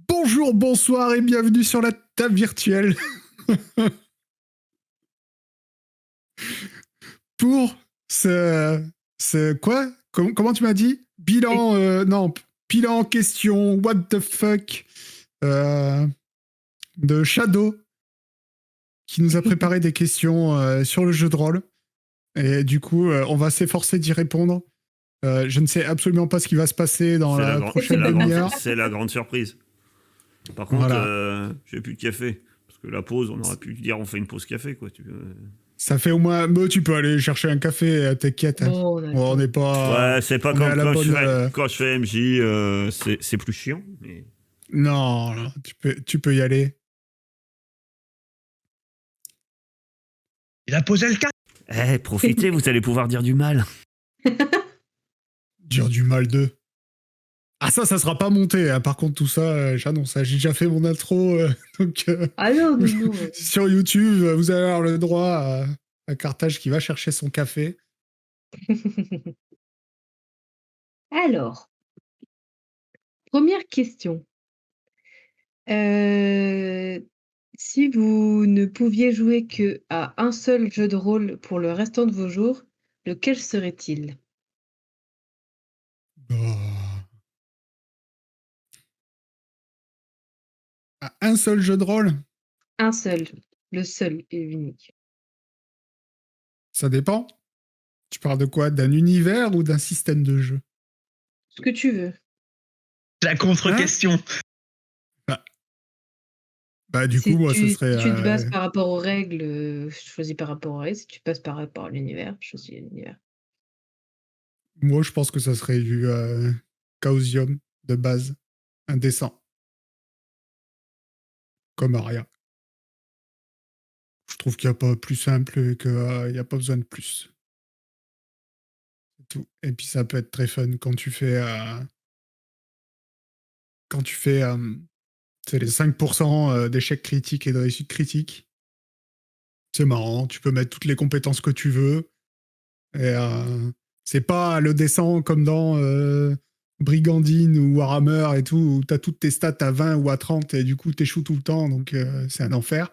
Bonjour, bonsoir et bienvenue sur la table virtuelle pour ce quoi? Comment tu m'as dit? Bilan, non, bilan question, what the fuck euh, de Shadow qui nous a préparé des questions sur le jeu de rôle. Et du coup, on va s'efforcer d'y répondre. Je ne sais absolument pas ce qui va se passer dans la prochaine demi-heure. C'est la grande surprise. Par contre, Voilà. j'ai plus de café. Parce que la pause, on aurait pu dire on fait une pause café, quoi. Ça fait au moins. Mais tu peux aller chercher un café, t'inquiète. Hein. Bon, On n'est pas. Ouais, c'est pas On est à comme la bonne. quand je fais MJ, c'est plus chiant. Mais... Non, non, tu peux y aller. Il a posé le cas. Eh, profitez, vous allez pouvoir dire du mal. Dire du mal d'eux. Ah, ça sera pas monté. Hein. Par contre, tout ça, j'annonce. J'ai déjà fait mon intro. Donc, ah non, sur YouTube, vous allez avoir le droit à Carthage qui va chercher son café. Alors, première question. Si vous ne pouviez jouer qu'à un seul jeu de rôle pour le restant de vos jours, lequel serait-il? Un seul jeu de rôle? Un seul, le seul et unique. Ça dépend. Tu parles de quoi? D'un univers ou d'un système de jeu? Ce que tu veux. La contre-question. Bah, du coup, moi, ce serait. Si tu te bases par rapport aux règles, je choisis par rapport aux règles. Si tu passes par rapport à l'univers, je choisis l'univers. Moi, je pense que ça serait du Chaosium de base, indécent. Comme Aria. Je trouve qu'il n'y a pas plus simple et qu'il n'y a pas besoin de plus. C'est tout. Et puis ça peut être très fun quand tu fais. C'est les 5% d'échecs critiques et de réussite critique. C'est marrant, tu peux mettre toutes les compétences que tu veux. Et c'est pas le descend comme dans Brigandine ou Warhammer et tout, où t'as toutes tes stats à 20 ou à 30 et du coup t'échoues tout le temps, donc c'est un enfer.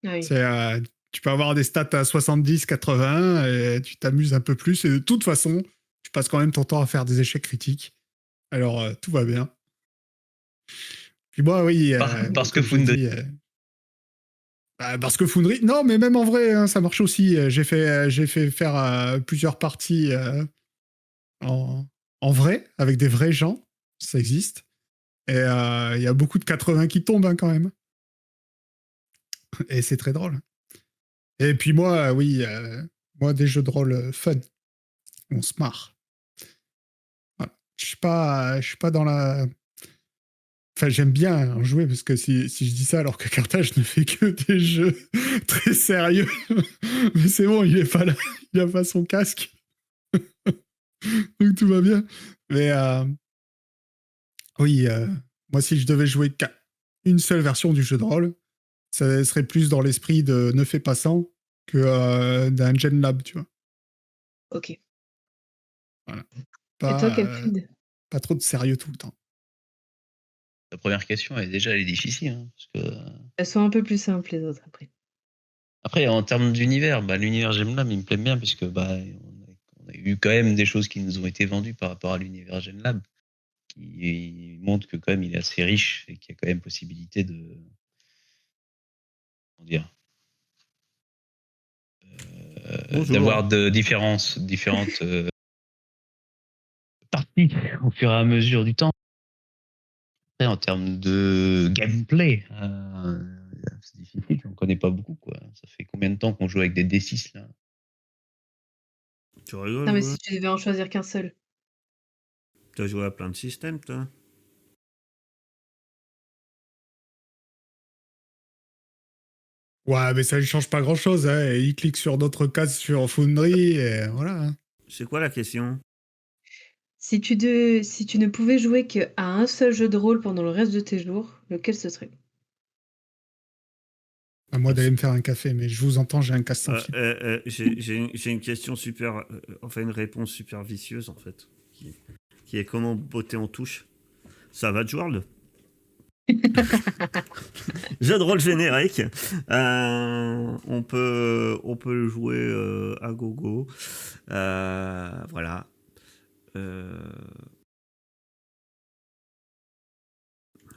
Oui. Tu peux avoir des stats à 70, 80 et tu t'amuses un peu plus. Et de toute façon, tu passes quand même ton temps à faire des échecs critiques. Alors tout va bien. Puis moi, oui. Parce que Foundry. Parce que Foundry. Non, mais même en vrai, hein, ça marche aussi. J'ai fait faire plusieurs parties en vrai, avec des vrais gens. Ça existe. Et il y a beaucoup de 80 qui tombent hein, quand même. Et c'est très drôle. Et puis moi, oui, moi, des jeux de rôle fun. On se marre. Voilà. Je suis pas dans la. Enfin, j'aime bien en jouer parce que si je dis ça alors que Carthage ne fait que des jeux très sérieux, mais c'est bon, il est pas là, il a pas son casque, donc tout va bien. Mais oui, moi si je devais jouer qu'à une seule version du jeu de rôle, ça serait plus dans l'esprit de Ne fais pas ça que d'un Gen Lab, tu vois. Ok. Voilà. Et toi, Capud? Pas trop de sérieux tout le temps. La première question, elle est difficile. Hein, parce que... Elles sont un peu plus simples les autres après. Après, en termes d'univers, l'univers GemLab, il me plaît bien puisque on a eu quand même des choses qui nous ont été vendues par rapport à l'univers GemLab qui montrent que quand même il est assez riche et qu'il y a quand même possibilité de d'avoir de différentes parties au fur et à mesure du temps. Après, en termes de gameplay, c'est difficile, on connaît pas beaucoup quoi. Ça fait combien de temps qu'on joue avec des D6 là? Tu rigoles? Non, mais si tu devais en choisir qu'un seul. T'as joué à plein de systèmes, toi? Ouais, mais ça ne change pas grand-chose. Hein. Il clique sur d'autres cases sur Foundry et voilà. Hein. C'est quoi la question? Si tu ne pouvais jouer qu'à un seul jeu de rôle pendant le reste de tes jours, lequel ce serait? À moi d'aller me faire un café, mais je vous entends, j'ai un casque sans fil. J'ai une question super... enfin, une réponse super vicieuse, en fait. Qui est comment botter en touche. Ça va, World? Jeu de rôle générique. On peut le jouer à gogo. Voilà.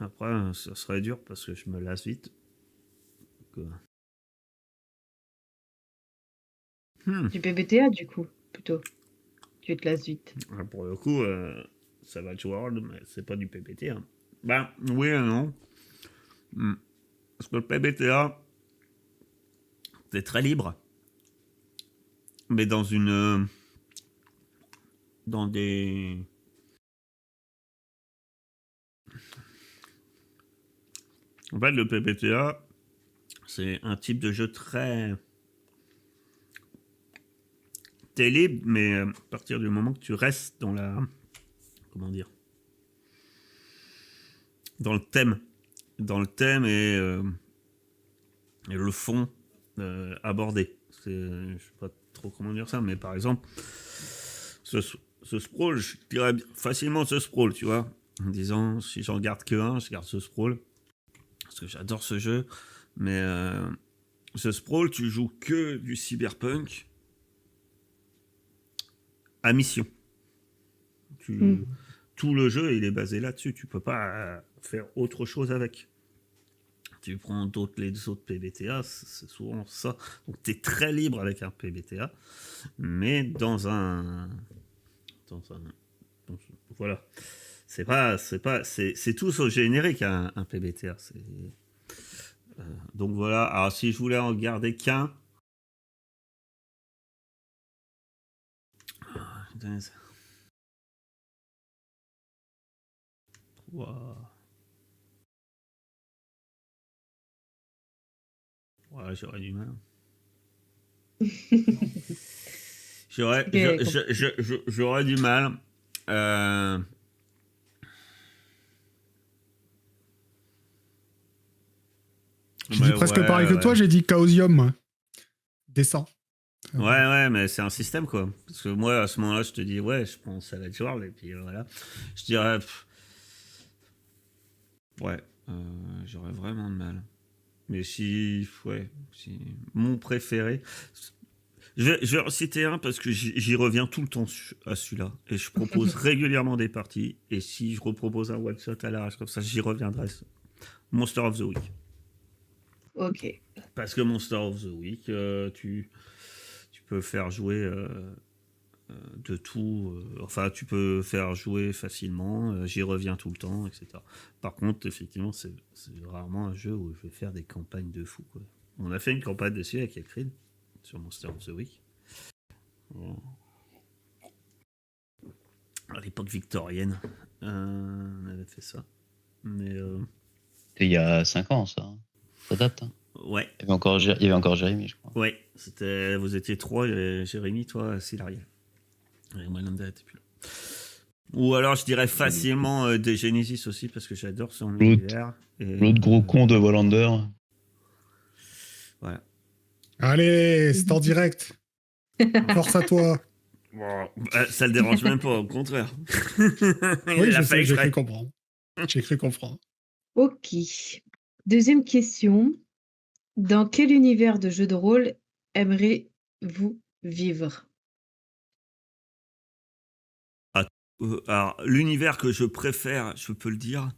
Après, ça serait dur parce que je me lasse vite. Donc, Du PBTA, du coup, plutôt. Tu te lasses vite. Pour le coup, ça va jouer World, mais c'est pas du PBTA. Hein. Bah, oui et non. Parce que le PBTA, c'est très libre. Mais dans des... En fait, le PBTA, c'est un type de jeu très... T'es libre, mais à partir du moment que tu restes dans la... Comment dire? Dans le thème. Dans le thème et le fond abordé. Je sais pas trop comment dire ça, mais par exemple, ce sprawl, je dirais facilement ce sprawl, tu vois, en disant, si j'en garde que un, je garde ce sprawl, parce que j'adore ce jeu, mais ce sprawl, tu joues que du cyberpunk à mission. Tout le jeu, il est basé là-dessus, tu peux pas faire autre chose avec. Tu prends les autres PBTA, c'est souvent ça. Donc tu es très libre avec un PBTA, mais voilà. C'est tout sauf générique un PBTA. Donc voilà. Alors si je voulais en garder qu'un. Wow. Ouais, j'aurais du mal. J'aurais du mal. J'ai dit presque pareil que toi, j'ai dit Chaosium, moi. Descends. Ouais, mais c'est un système, quoi. Parce que moi, à ce moment-là, je te dis, ouais, je prends Savage World, et puis voilà. Je dirais, j'aurais vraiment de mal. Mais si mon préféré... Je vais en citer un parce que j'y reviens tout le temps à celui-là. Et je propose régulièrement des parties. Et si je repropose un one-shot à l'arrache comme ça, j'y reviendrai. Monster of the Week. Ok. Parce que Monster of the Week, tu peux faire jouer de tout. Enfin, tu peux faire jouer facilement. J'y reviens tout le temps, etc. Par contre, effectivement, c'est rarement un jeu où je vais faire des campagnes de fou, quoi. On a fait une campagne dessus avec Elcrid sur Monster of the Week. À l'époque victorienne, on avait fait ça. Mais C'était il y a 5 ans, ça. Ça date. Hein. Ouais. Il y avait encore Jérémy, je crois. Ouais, vous étiez 3, Jérémy, toi, Silariel. Et moi, Lambda était plus là. Ou alors, je dirais facilement des Genesis aussi, parce que j'adore son univers. L'autre gros con de Wallander. Voilà. Allez, c'est en direct. Force à toi. Bon, ça le dérange même pas, au contraire. Oui, je sais, j'ai cru comprendre. J'ai cru comprendre. Ok. Deuxième question. Dans quel univers de jeu de rôle aimeriez-vous vivre? Alors, l'univers que je préfère, je peux le dire,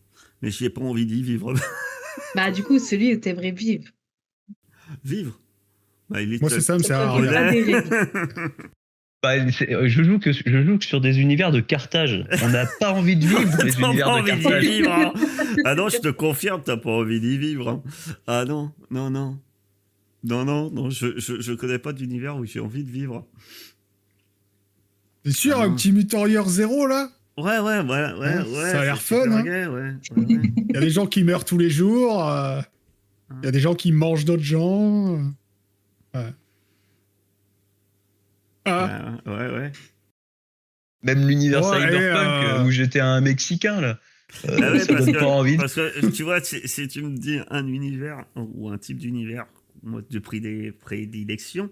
mais j'ai pas envie d'y vivre. Bah, du coup, celui où t'aimerais vivre. Vivre? Bah, Moi, c'est ça, me sert à Pas rien. des règles. Bah, je joue que sur des univers de Carthage. On n'a pas envie de vivre les T'as univers pas de envie d'y Carthage. vivre, hein. Ah non, je te confirme, t'as pas envie d'y vivre. Hein. Ah non, je connais pas d'univers où j'ai envie de vivre. T'es sûr, Ah un non. petit Mutorieur 0, là? Ouais, Ça a l'air c'est fun, super hein. gay, ouais. Il y a des gens qui meurent tous les jours. Il y a des gens qui mangent d'autres gens. Ouais. Ah. Ouais. Même l'univers Ouais, cyberpunk où j'étais un Mexicain, là. Ah ouais, Ça donne pas envie. parce que tu vois, si tu me dis un univers ou un type d'univers moi, de prédilection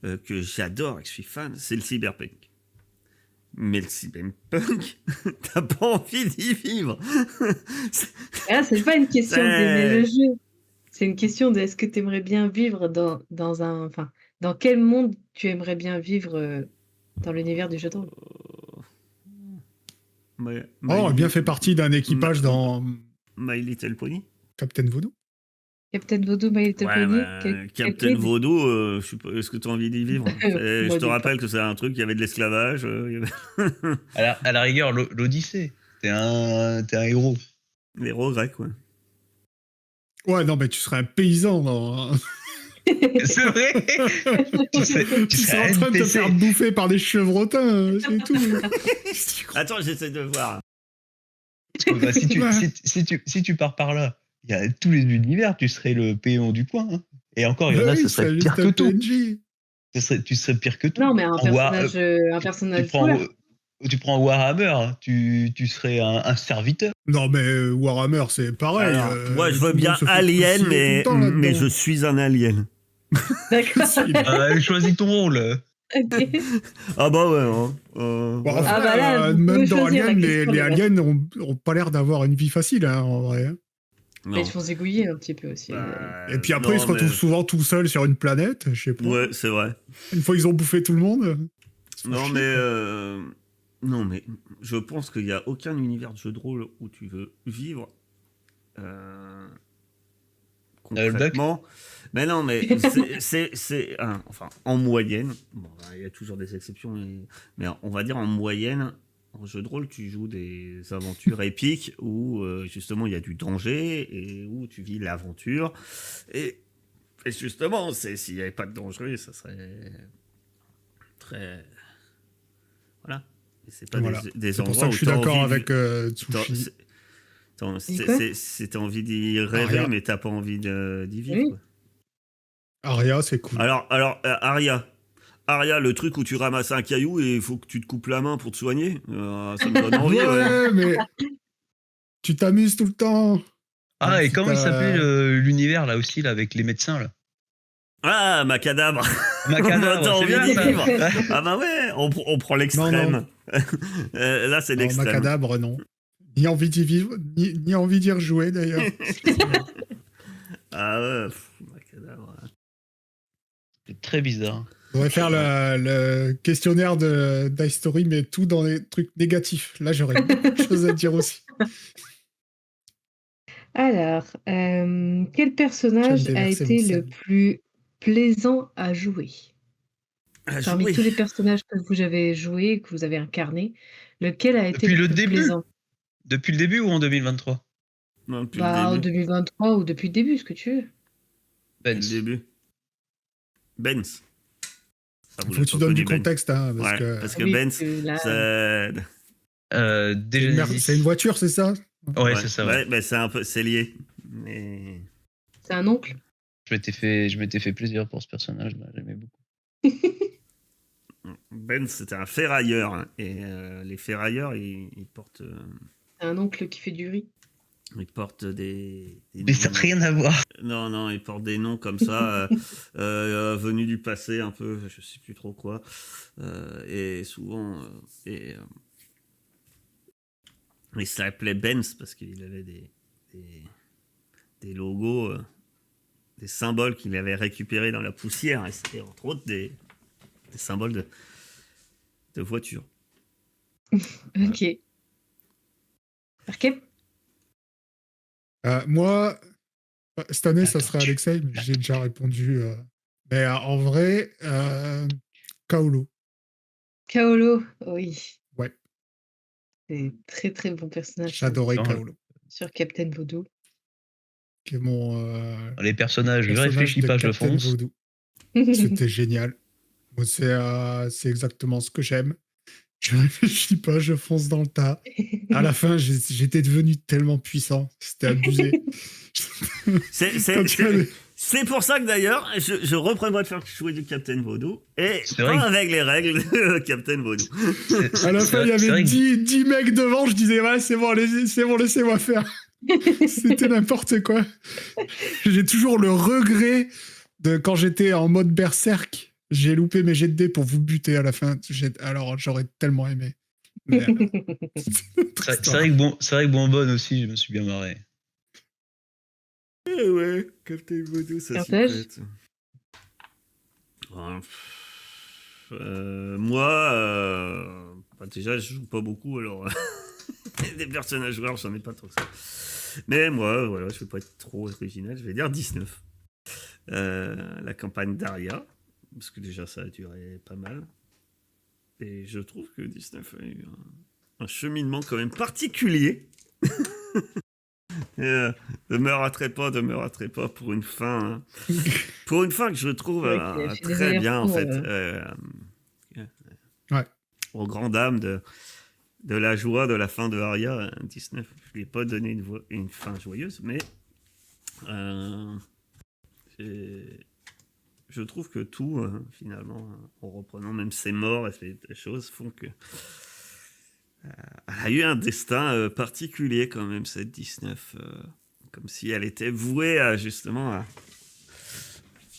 que j'adore et que je suis fan, c'est le cyberpunk. Mais le cyberpunk, t'as pas envie d'y vivre. Ah, c'est pas une question C'est- d'aimer le jeu. C'est une question de est-ce que tu aimerais bien vivre dans un. Enfin, dans quel monde tu aimerais bien vivre dans l'univers du jeu de rôle? Oh, bien fait partie d'un équipage dans My Little Pony. Captain Voodoo. Captain Voodoo, My Little Ouais, Pony? bah, Quel Captain quid? Vaudou, je sais pas, est-ce que tu as envie d'y vivre? Je Moi, te du rappelle que c'est un truc, il y avait de l'esclavage. Il y avait À la rigueur, l'Odyssée. T'es un héros. les héros grecs, ouais. Ouais, non, mais tu serais un paysan. Dans... C'est vrai. tu serais serais en train de te NPC. faire bouffer par des chevrotins, c'est tout. Attends, j'essaie de voir. Parce que, bah, si tu pars par là, il y a tous les univers, tu serais le péon du coin. Hein. Et encore, il y en a, Oui, ce serait c'est pire juste que un tout. PNJ. Tu serais pire que tout. Non, mais un En War- personnage tu prends, joueur. tu prends Warhammer, tu serais un serviteur. Non, mais Warhammer, c'est pareil. Alors, moi, je tout veux le monde bien se fait Alien, fusiller tout mais, le temps mais là-dedans. je suis un alien. D'accord. Choisis ton rôle. Ok. Ah bah ouais. Hein. Bon, Voilà. enfin, Ah bah là, vous même pouvez dans choisir la Alien, question, les les aliens ont pas l'air d'avoir une vie facile, hein, en vrai. Hein. Mais Non. ils se font zigouiller un petit peu aussi. Bah, Et puis après, non, ils se retrouvent souvent tout seuls sur une planète, je sais pas. Ouais, c'est vrai. Une fois ils ont bouffé tout le monde. ils se font Non chier, mais, quoi. non, mais je pense qu'il n'y a aucun univers de jeu de rôle où tu veux vivre concrètement. Mais non, mais c'est enfin, en moyenne, bon, il y a toujours des exceptions, mais on va dire en moyenne, en jeu de rôle, tu joues des aventures épiques où justement il y a du danger et où tu vis l'aventure. Et justement, s'il n'y avait pas de danger, ça serait très... Voilà. Et c'est pas Voilà. des C'est pour endroits ça que où je suis t'as d'accord envie de- avec t'as- Tsushi. c'est- t'as- Dis quoi t'as envie d'y rêver, Aria. mais t'as pas envie d'y vivre. Oui. Quoi. Aria, c'est cool. Alors, Aria, le truc où tu ramasses un caillou et il faut que tu te coupes la main pour te soigner, ça me donne envie. Ouais. mais tu t'amuses tout le temps. Ah, et Si comment il t'as- s'appelait l'univers là aussi, là, avec les médecins là Ah, Macadabre. Macadabre, T'as c'est envie bien d'y ça. vivre. Ah bah ouais, on prend l'extrême. Là, c'est Non, l'extrême. Macadabre, non. Ni envie d'y vivre, ni envie d'y rejouer d'ailleurs. Ah ouais, Macadabre. C'est très bizarre. On devrait faire le questionnaire de Dice Story, mais tout dans les trucs négatifs. Là, j'aurais beaucoup de choses à dire aussi. Alors, quel personnage Je viens de a déverser été mon le sel. plus plaisant à jouer? Ah, Parmi jouer. tous les personnages que vous avez joués, que vous avez incarnés, lequel a été Depuis le le plus début plaisant? Depuis le début ou en 2023 Non, depuis Bah, en le début. 2023 ou depuis le début, ce que tu veux. Depuis Benz. le début. Benz. Ça, vous Il faut que tu l'avez donnes du reconnu, Benz. contexte, hein, Ouais, parce parce que que Oui, Benz, là, c'est... Genesis. c'est une voiture, c'est ça? Ouais, c'est ça. Ouais. Ouais, bah, c'est un peu... C'est lié. Mais... c'est un oncle. Je m'étais fait plaisir pour ce personnage-là, j'aimais beaucoup. Benz, c'était un ferrailleur. Hein, et les ferrailleurs, ils portent... C'est un oncle qui fait du riz. Ils portent des Mais ça noms- n'a rien à voir. Non, ils portent des noms comme ça, venus du passé un peu, je sais plus trop quoi. Et souvent, il s'appelait Benz parce qu'il avait des logos, des symboles qu'il avait récupérés dans la poussière. Et c'était entre autres des symboles de voitures. Ok. Parquet? Moi, cette année, ça Attends, serait Alexei, mais j'ai déjà répondu. Mais en vrai, Kaolo. Kaolo, oui. Ouais. C'est très très bon personnage. J'adorais Non, Kaolo. Sur Captain Voodoo. Qui est mon Les personnages, je personnage réfléchis de pas, je Captain fonce. Voodoo. C'était génial. Moi, c'est exactement ce que j'aime. Je réfléchis pas, je fonce dans le tas. À la fin, j'étais devenu tellement puissant. C'était abusé. C'est pour ça que d'ailleurs, je reprendrai de faire jouer du Captain Vaudou et C'est pas vrai que- avec les règles de Captain Vaudou. À la fin, il y avait 10 mecs devant. Je disais, ouais, c'est bon, laissez-moi faire. C'était n'importe quoi. J'ai toujours le regret de quand j'étais en mode berserk. J'ai loupé mes jets de dés pour vous buter à la fin. Alors, j'aurais tellement aimé. Mais, C'est vrai que Bonbonne aussi, je me suis bien marré. Eh ouais, Captain Modo, ça s'y Carthage prête. Moi, bah déjà, je joue pas beaucoup, alors des personnages joueurs, j'en ai pas trop que ça. Mais moi, voilà, je vais pas être trop original, je vais dire 19. La campagne d'Aria, parce que déjà ça a duré pas mal. Et je trouve que 19 a eu un cheminement quand même particulier. Ne me raterai pas pour une fin. Hein. Pour une fin que je trouve Ouais, qu'il a fait des très bien, en fait. allers-retours, Ouais. Aux grandes dames de la joie de la fin de Aria, 19. Je lui ai pas donné une fin joyeuse, mais je trouve que tout, finalement, en reprenant même ses morts et ces choses, font que elle a eu un destin particulier quand même, cette 19. Comme si elle était vouée à, justement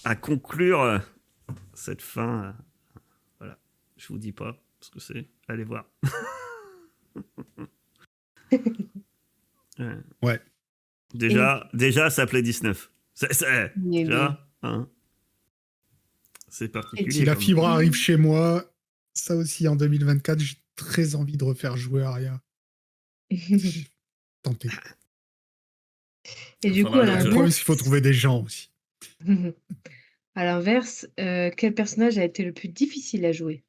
à conclure cette fin. Voilà. Je vous dis pas ce que c'est. Allez voir. Ouais. Déjà, ça s'appelait 19. C'est Mais déjà, hein, c'est particulier. Si la quand même. fibre arrive chez moi, ça aussi en 2024, j'ai très envie de refaire jouer Aria. Tentez. Et du coup, Faudra à le- Le problème, l'inverse, c'est qu'il faut trouver des gens aussi. quel personnage a été le plus difficile à jouer?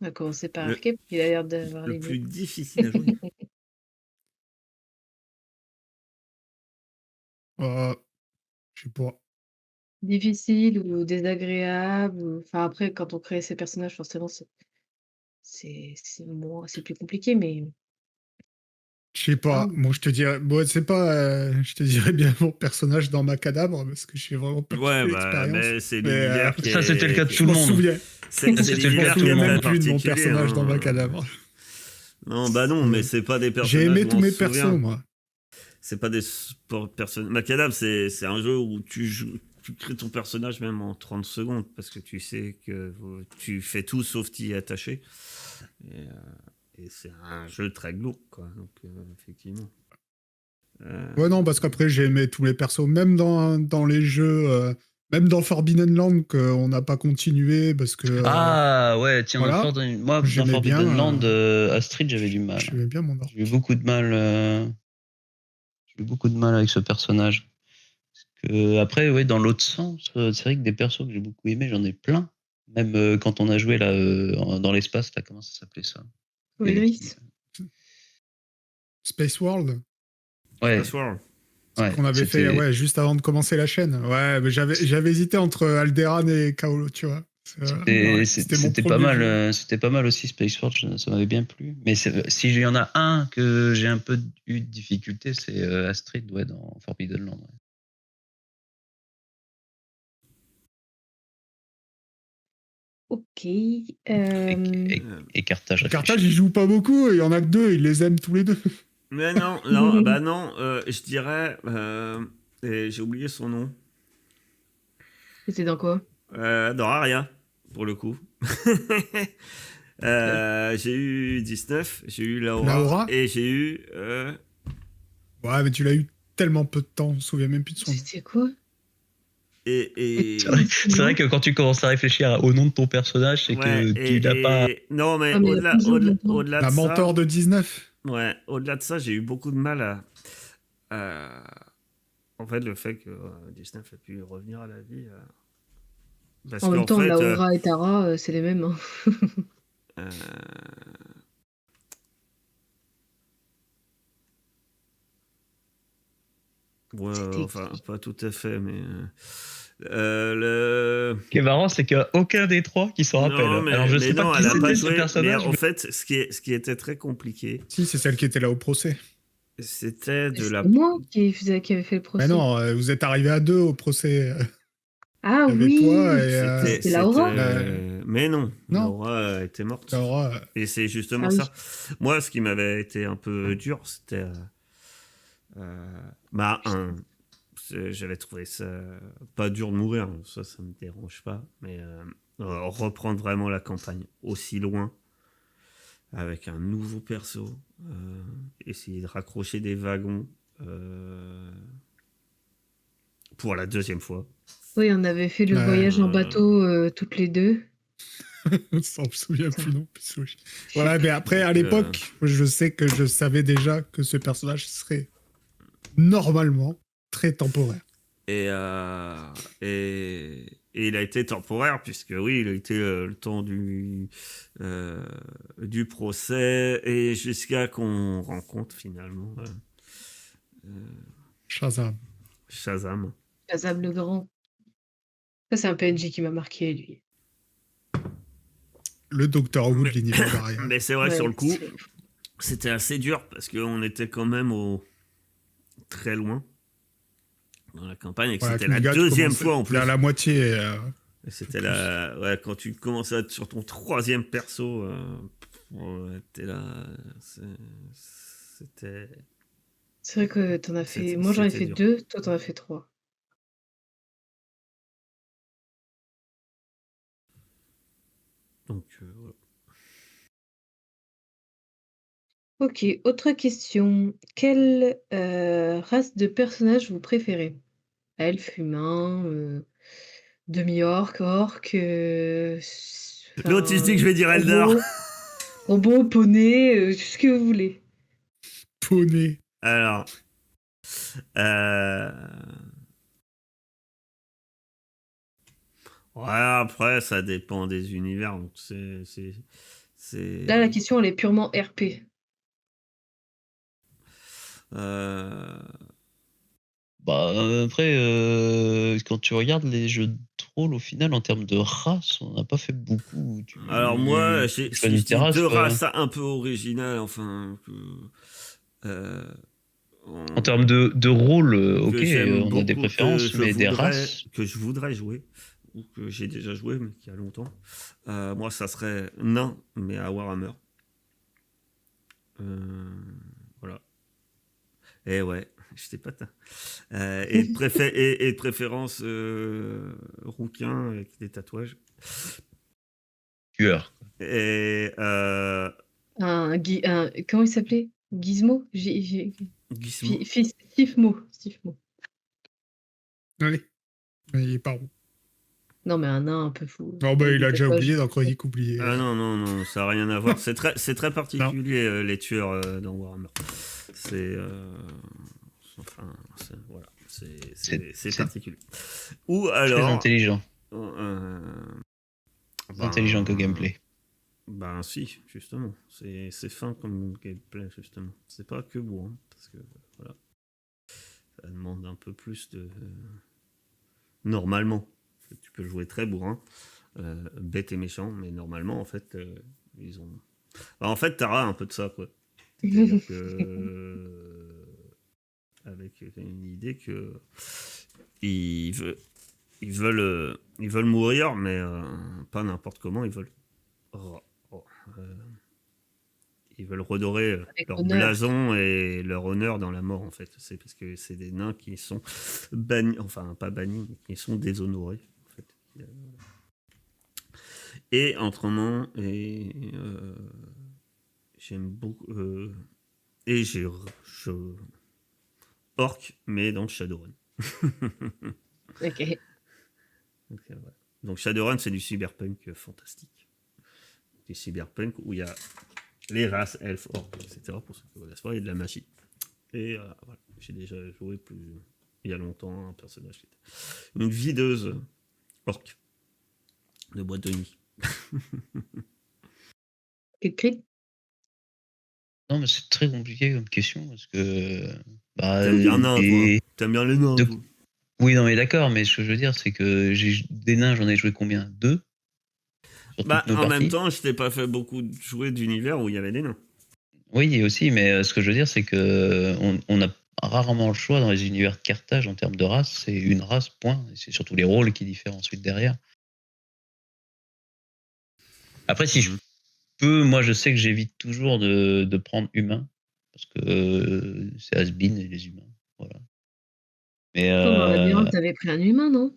On va commencer par Le, Arcade, il a l'air d'avoir le les plus deux. difficile à jouer. Je sais pas. Difficile ou désagréable enfin après quand on crée ses personnages forcément c'est plus compliqué mais Je sais ah pas. Moi, je te dirais, bon, c'est pas, je te dirais bien mon personnage dans Macadabre parce que je suis vraiment pas Ouais, toute bah, l'expérience. mais c'est Mais l'univers qui est. Ça, c'était le cas de je tout le m'en monde. souviens. C'est Ça, c'était le Je m'en cas l'univers de tout qui le souviens est même très plus de mon particulier. personnage dans Hein. Macadabre. Non, bah non, mais c'est pas des J'ai personnages. aimé où tous on mes se persos, souvient. moi. C'est pas des personnages. Macadam, c'est un jeu où tu crées ton personnage même en 30 secondes parce que tu sais que tu fais tout sauf t'y attacher. Et c'est un jeu très glauque, quoi. Donc, effectivement. Ouais, non, parce qu'après, j'ai aimé tous les persos, même dans les jeux, même dans Forbidden Land, qu'on n'a pas continué parce que. Ah ouais, tiens, voilà. moi, dans J'aimais Forbidden bien, Land, Astrid, j'avais du mal. J'aimais bien mon orc. J'ai eu beaucoup de mal. J'ai eu beaucoup de mal avec ce personnage. Parce que, après, ouais, dans l'autre sens, c'est vrai que des persos que j'ai beaucoup aimés, j'en ai plein. Même quand on a joué là dans l'espace, là, comment ça s'appelait ça? Wilris. Space World, Ouais, Password. ouais. qu'on avait fait ouais, juste avant de commencer la chaîne. Ouais, mais j'avais hésité entre Alderan et Kaolo, tu vois. Ouais, c'était mon C'était pas premier mal. jeu. C'était pas mal aussi Space Forge, ça m'avait bien plu. Mais s'il y en a un que j'ai un peu eu de difficulté, c'est Astrid, ouais, dans Forbidden Land. Ouais. OK, Et, et Carthage. Carthage, il joue pas beaucoup, il y en a que deux, il les aime tous les deux. Mais non, non, bah non, je dirais. Et j'ai oublié son nom. c'était dans quoi? Dans Aria, pour le coup. J'ai eu 19, j'ai eu Laura, Laura et j'ai eu. Ouais, mais tu l'as eu tellement peu de temps, on se souvient même plus de son nom. C'était quoi? Et C'est vrai que quand tu commences à réfléchir au nom de ton personnage, c'est ouais, que tu l'as pas. Non, mais Ah, mais il y a plusieurs montants. au-delà de La ça. mentor de 19. Ouais, au-delà de ça, j'ai eu beaucoup de mal en fait, le fait que 19 a pu revenir à la vie. Parce En même qu'en temps, fait. Laura et Tara, c'est les mêmes, hein. Euh, Ouais, C'était enfin, qui? pas tout à fait, mais. Le... Ce qui est marrant, c'est qu'il n'y a aucun des trois qui s'en rappelle. Non, mais, Alors je mais sais non, pas qui elle a pas c'était ce joué. Mais personnage. en fait, ce qui était très compliqué, Si, c'est celle qui était là au procès. c'était de la. C'est moi qui avait fait le Mais procès. non, vous êtes arrivés à deux au procès. Ah Il y avait oui! toi et C'était Laura? Mais non, Non. Laura était morte. Laura. Et c'est justement Ah oui. ça. Moi, ce qui m'avait été un peu dur, c'était. j'avais trouvé ça pas dur de mourir, ça me dérange pas, mais reprendre vraiment la campagne aussi loin avec un nouveau perso, essayer de raccrocher des wagons pour la deuxième fois. Oui, on avait fait le Ouais. voyage en bateau toutes les deux. Ça, on me souvient Ça. plus non plus. Oui. Voilà, mais après, à Donc, l'époque, je sais que je savais déjà que ce personnage serait normalement très temporaire. Et il a été temporaire, puisque oui, il a été le temps du procès, et jusqu'à qu'on rencontre finalement Shazam. Shazam. Shazam le Grand. Ça, c'est un PNJ qui m'a marqué, lui. Le Docteur Who de l'univers d'Aria. Mais c'est vrai que Ouais, sur le coup, c'est- c'était assez dur, parce qu'on était quand même très loin dans la campagne, et que Ouais, c'était que la le gars, tu deuxième commençais fois en plus. vers la moitié. Et c'était ouais, quand tu commençais à être sur ton troisième perso, t'es là. C'était. C'est vrai que t'en as fait. Moi, j'en ai C'était fait dur. 2, toi, t'en as fait 3. Donc, voilà. Ok, autre question. Quelle race de personnage vous préférez? Elfe, humain, demi-orc, orc, L'autistique, je vais dire Eldar. robot, poney, ce que vous voulez. Poney. Alors. Ouais, après, ça dépend des univers. Donc Là, la question, elle est purement RP. Bah, après, quand tu regardes les jeux de rôle, au final, en termes de race, on n'a pas fait beaucoup. Alors, moi, si choisis je tes dis races, deux quoi. races un peu originales, enfin. En termes de rôle, ok, que j'aime on a des beaucoup, préférences, mais des races. que je voudrais jouer, ou que j'ai déjà joué, mais il y a longtemps. Moi, ça serait nain, mais à Warhammer. Voilà. Et ouais, j'étais pas et de préférence rouquin avec des tatouages. Tueur. Et Comment il s'appelait? Gizmo? Gizmo. Stifmo. Allez. Mais il est pas bon. Non, mais un nain un peu fou. Non, bah, avec il des a déjà tatouages. oublié dans Chronique oubliée. Ah non, ça n'a rien à voir. C'est très particulier les tueurs dans Warhammer. C'est enfin, voilà, c'est particulier. Ou Très alors intelligent. ben, Intelligent que gameplay. Ben si, justement. C'est fin comme gameplay, justement. C'est pas que beau, hein, parce que voilà. Ça demande un peu plus de. Normalement, tu peux jouer très bourrin, bête et méchant, mais normalement, en fait, ils ont. Bah, en fait, t'auras un peu de ça, quoi. C'est-à-dire que. Avec une idée que. Ils veulent mourir, mais pas n'importe comment, ils veulent. Ils veulent redorer Avec leur honneur. blason et leur honneur dans la mort, en fait. C'est parce que c'est des nains qui sont bannis, enfin pas bannis, mais qui sont déshonorés, en fait. Et autrement, j'aime beaucoup. Et j'ai Orc, mais dans Shadowrun. Ok. Donc Shadowrun, c'est du cyberpunk fantastique. Du cyberpunk où il y a les races, elfes, orques, etc. Pour ceux qui connaissent pas, il y a de la magie. Et voilà, j'ai déjà joué il y a longtemps un personnage qui était une videuse orque de boîte de nuit. Écrit. Non, mais c'est très compliqué comme question parce que. Bah, T'aimes bien nain, toi. T'aimes bien les nains, toi. Oui, non, mais d'accord, mais ce que je veux dire, c'est que des nains, j'en ai joué combien? 2 sur Bah, toutes nos en parties. même temps, je t'ai pas fait beaucoup jouer d'univers où il y avait des nains. Oui, aussi, mais ce que je veux dire, c'est que on a rarement le choix dans les univers de cartage en termes de race. C'est une race, point. Et c'est surtout les rôles qui diffèrent ensuite derrière. Après, si je peux, moi, je sais que j'évite toujours de prendre humain parce que c'est has-been et les humains. Voilà. Mais Pourtant, dans le labyrinthe, t'avais pris un humain, non?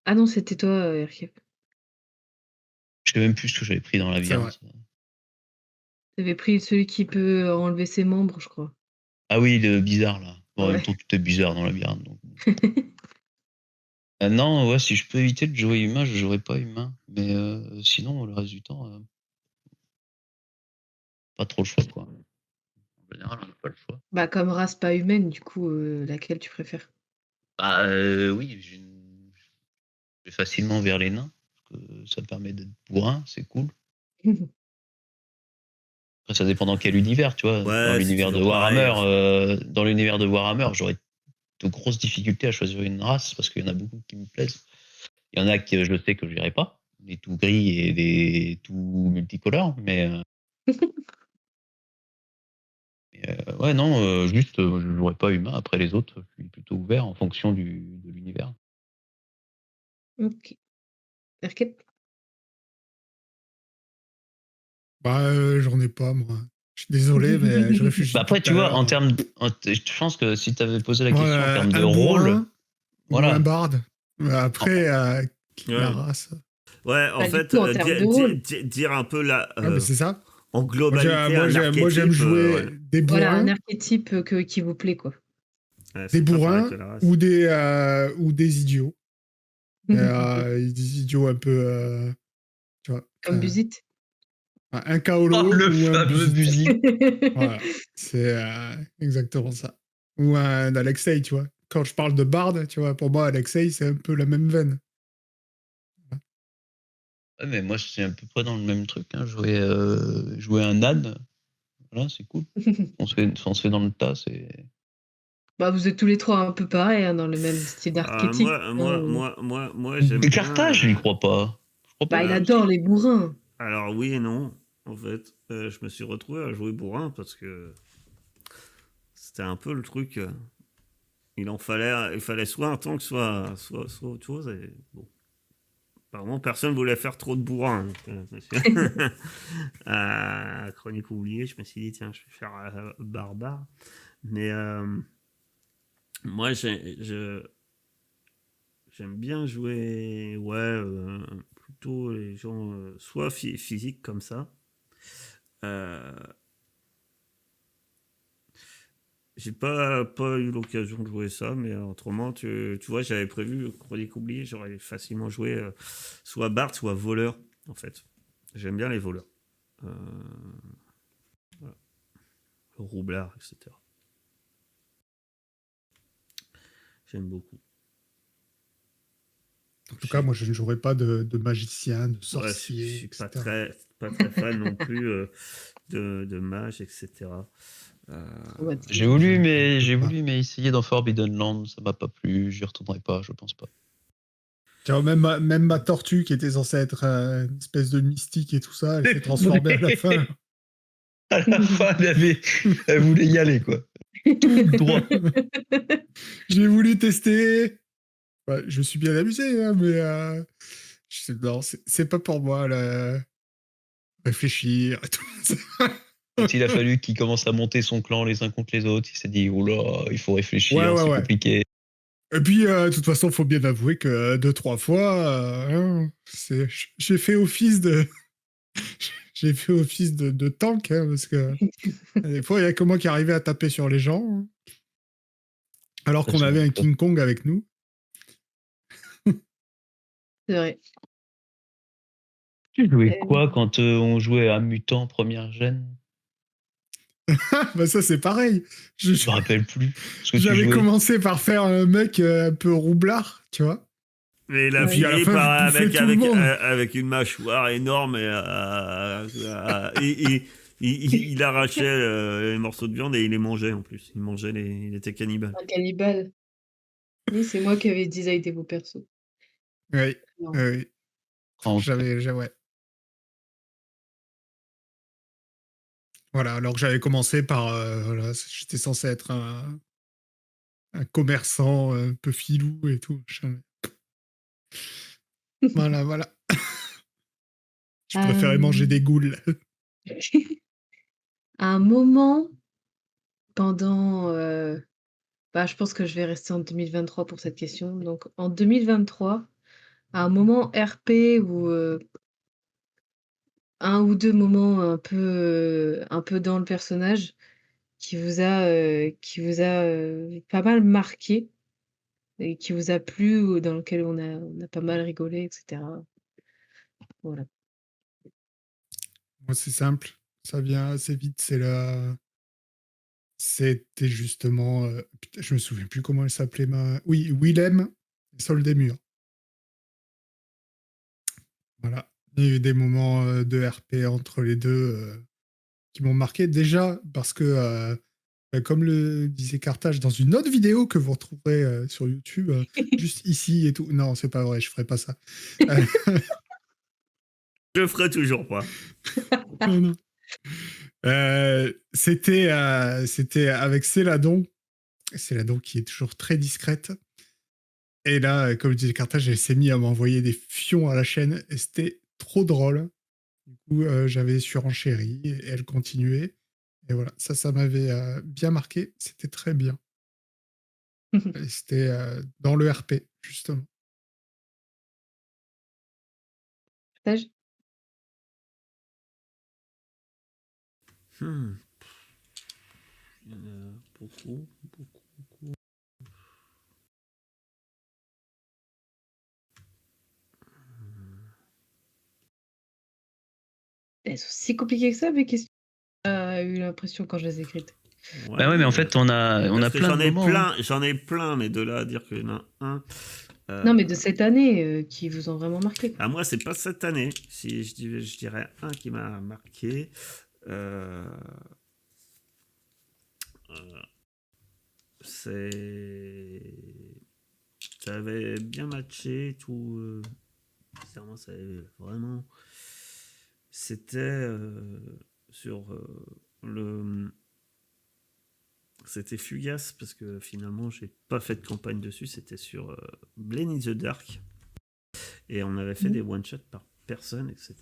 Ah non, c'était toi, Hercule. je sais même plus ce que j'avais pris dans le C'est vrai. labyrinthe. T'avais pris celui qui peut enlever ses membres, je crois. Ah oui, le bizarre là. Bon, en même Ouais. temps, tout est bizarre dans le labyrinthe. Donc. Non, ouais, si je peux éviter de jouer humain, je jouerai pas humain. Mais sinon, le reste du temps, pas trop le choix, quoi. En général, on n'a pas le choix. Bah, comme race pas humaine, du coup, laquelle tu préfères? Bah oui, je vais facilement vers les nains, parce que ça permet d'être bourrin, c'est cool. Après, ça dépend dans quel univers, tu vois. Ouais, c'est toujours pareil. Dans l'univers de Warhammer, j'aurais de grosses difficultés à choisir une race, parce qu'il y en a beaucoup qui me plaisent. Il y en a que je sais que je n'irai pas, des tout gris et des tout multicolores, mais ouais, non, juste, je ne jouerai pas humain. Après les autres, je suis plutôt ouvert en fonction de l'univers. OK. Hercule? Bah, j'en ai pas, moi. Je suis désolé, mais je réfléchis Bah après, tout à tu vois, l'heure. je pense que si tu avais posé la Moi, question en termes de un rôle, bourrin ou un voilà. barde. Après, la Ouais. race. Ouais, en Bah, du fait, coup, en termes de rôle. dire un peu Ah, mais c'est ça. en Moi, globalité un moi, j'aime archétype, jouer ouais. des Voilà, un bourrins, archétype, qui vous plaît, quoi. Ouais, des c'est pas pareil bourrins que la race. ou des idiots. Des idiots un peu, tu vois, Comme Busit. un Kaolo Oh, le ou un fameux Busit. Busit. Voilà, c'est exactement ça. Ou un Alexei, tu vois. Quand je parle de Bard, tu vois, pour moi, Alexei, c'est un peu la même veine. Ouais, mais moi, je suis à peu près dans le même truc. Hein. Jouer un âne, voilà, c'est cool. On se fait dans le tas, c'est. Bah, vous êtes tous les 3 un peu pareils, hein, dans le même style d'archétype, hein, J'aime bien. Carthage, je n'y crois pas. Je crois pas. Bah, il Euh, adore les bourrins. alors oui et non, en fait. Je me suis retrouvé à jouer bourrin parce que c'était un peu le truc. Il fallait soit un tank, soit autre chose. Et bon, apparemment, personne voulait faire trop de bourrin. Chronique oubliée, je me suis dit, tiens, je vais faire barbare. Mais moi, j'aime bien jouer, plutôt les gens, soit physiques comme ça. Euh, J'ai pas eu l'occasion de jouer ça, mais autrement, tu vois, j'avais prévu, Chronique oubliée, j'aurais facilement joué soit Bard, soit voleur, en fait. J'aime bien les voleurs. Euh, voilà. Le roublard, etc. J'aime beaucoup. En tout cas, moi, je ne jouerai pas de magicien, de Ouais, je sorcier, suis pas etc. très fan non plus de mage, etc. J'ai Je voulu, ne peux pas. mais essayer dans Forbidden Land, ça m'a pas plu. J'y retournerai pas, je pense pas. Tu vois, même ma tortue, qui était censée être une espèce de mystique et tout ça, elle s'est transformée à la fin. À la fin, elle voulait y aller, quoi. Tout droit. J'ai voulu tester. Ouais, je me suis bien amusé, hein, mais non, c'est pas pour moi, là. Réfléchir et tout ça. Quand il a fallu qu'il commence à monter son clan les uns contre les autres, il s'est dit, oh là, il faut Ouais, réfléchir, c'est ouais. compliqué. Et puis, de toute façon, faut bien avouer que 2-3 fois, j'ai fait office de, j'ai fait office de tank, hein, parce que des fois, il y a que moi qui arrivais à taper sur les gens, hein, alors qu'on avait un King Kong avec nous. C'est vrai. Tu jouais quoi quand on jouait à Mutant première gêne? Bah ça, c'est pareil. Je me rappelle plus ce que tu J'avais jouais. commencé par faire un mec un peu roublard, tu vois. Mais il a Et puis à la fini fin, je par un bouffais mec tout le monde. avec une mâchoire énorme et il arrachait les morceaux de viande et il les mangeait en plus. Il était cannibale. Un cannibale. Oui, c'est moi qui avais designé vos persos. Oui, Non. oui. Ouais. Voilà, alors que j'avais commencé par... voilà, j'étais censé être un commerçant un peu filou et tout. Voilà. Je préférais manger des goules. À un moment, pendant Bah, je pense que je vais rester en 2023 pour cette question. Donc en 2023, à un moment RP où, 1 ou 2 moments un peu dans le personnage qui vous a pas mal marqué et qui vous a plu ou dans lequel on a pas mal rigolé et cetera. Voilà. Moi, c'est simple. Ça vient assez vite. C'était justement. Putain, je me souviens plus comment elle s'appelait. Oui, Willem, Sol des Murs. Voilà. Il y a eu des moments de RP entre les deux qui m'ont marqué. Déjà, parce que, comme le disait Carthage dans une autre vidéo que vous retrouverez sur YouTube, juste ici et tout. Non, c'est pas vrai, je ferai pas ça. Euh, Je le ferai toujours pas. non, non. C'était avec Céladon. Céladon qui est toujours très discrète. Et là, comme le disait Carthage, elle s'est mise à m'envoyer des fions à la chaîne et c'était trop drôle. Du coup, j'avais surenchéri et elle continuait. Et voilà, ça m'avait bien marqué. C'était très bien. Et c'était dans le RP, justement. Partage? Hmm. Il y en a beaucoup, beaucoup, beaucoup. Elles sont si compliquées que ça, mes questions? J'ai eu l'impression quand je les ai écrites. Bah ouais, mais en fait, on a parce que plein de moments. Hein. j'en ai plein, mais de là à dire qu'il y en a un. Non, mais de cette année, qui vous ont vraiment marqué, quoi. À moi, c'est pas cette année. Si je dirais un qui m'a marqué. Euh, euh, ça avait bien matché, tout. Bizarrement, ça avait vraiment. C'était sur le. C'était fugace parce que finalement, j'ai pas fait de campagne dessus. C'était sur Blade in the Dark. Et on avait fait des one-shots par personne, etc.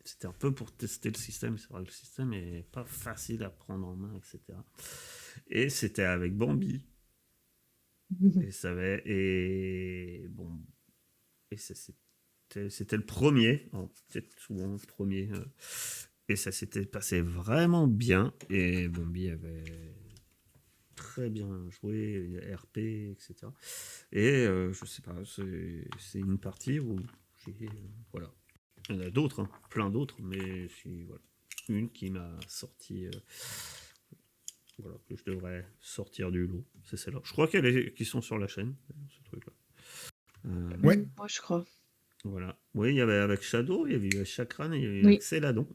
C'était un peu pour tester le système. C'est vrai que le système est pas facile à prendre en main, etc. Et c'était avec Bambi. Et ça avait. Et bon. Et c'était le premier. Peut-être souvent le premier. Et ça s'était passé vraiment bien. Et Bambi avait très bien joué, RP, etc. Et je sais pas, c'est une partie où j'ai. Voilà. Il y en a d'autres, hein, plein d'autres, mais voilà. Une qui m'a sorti. Voilà, que je devrais sortir du lot. C'est celle-là. Je crois qu'ils sont sur la chaîne, ce truc-là. Ouais. Moi, je crois. Voilà. Oui, il y avait avec Shadow, il y avait eu Chakran et il y avait eu Oui, Céladon.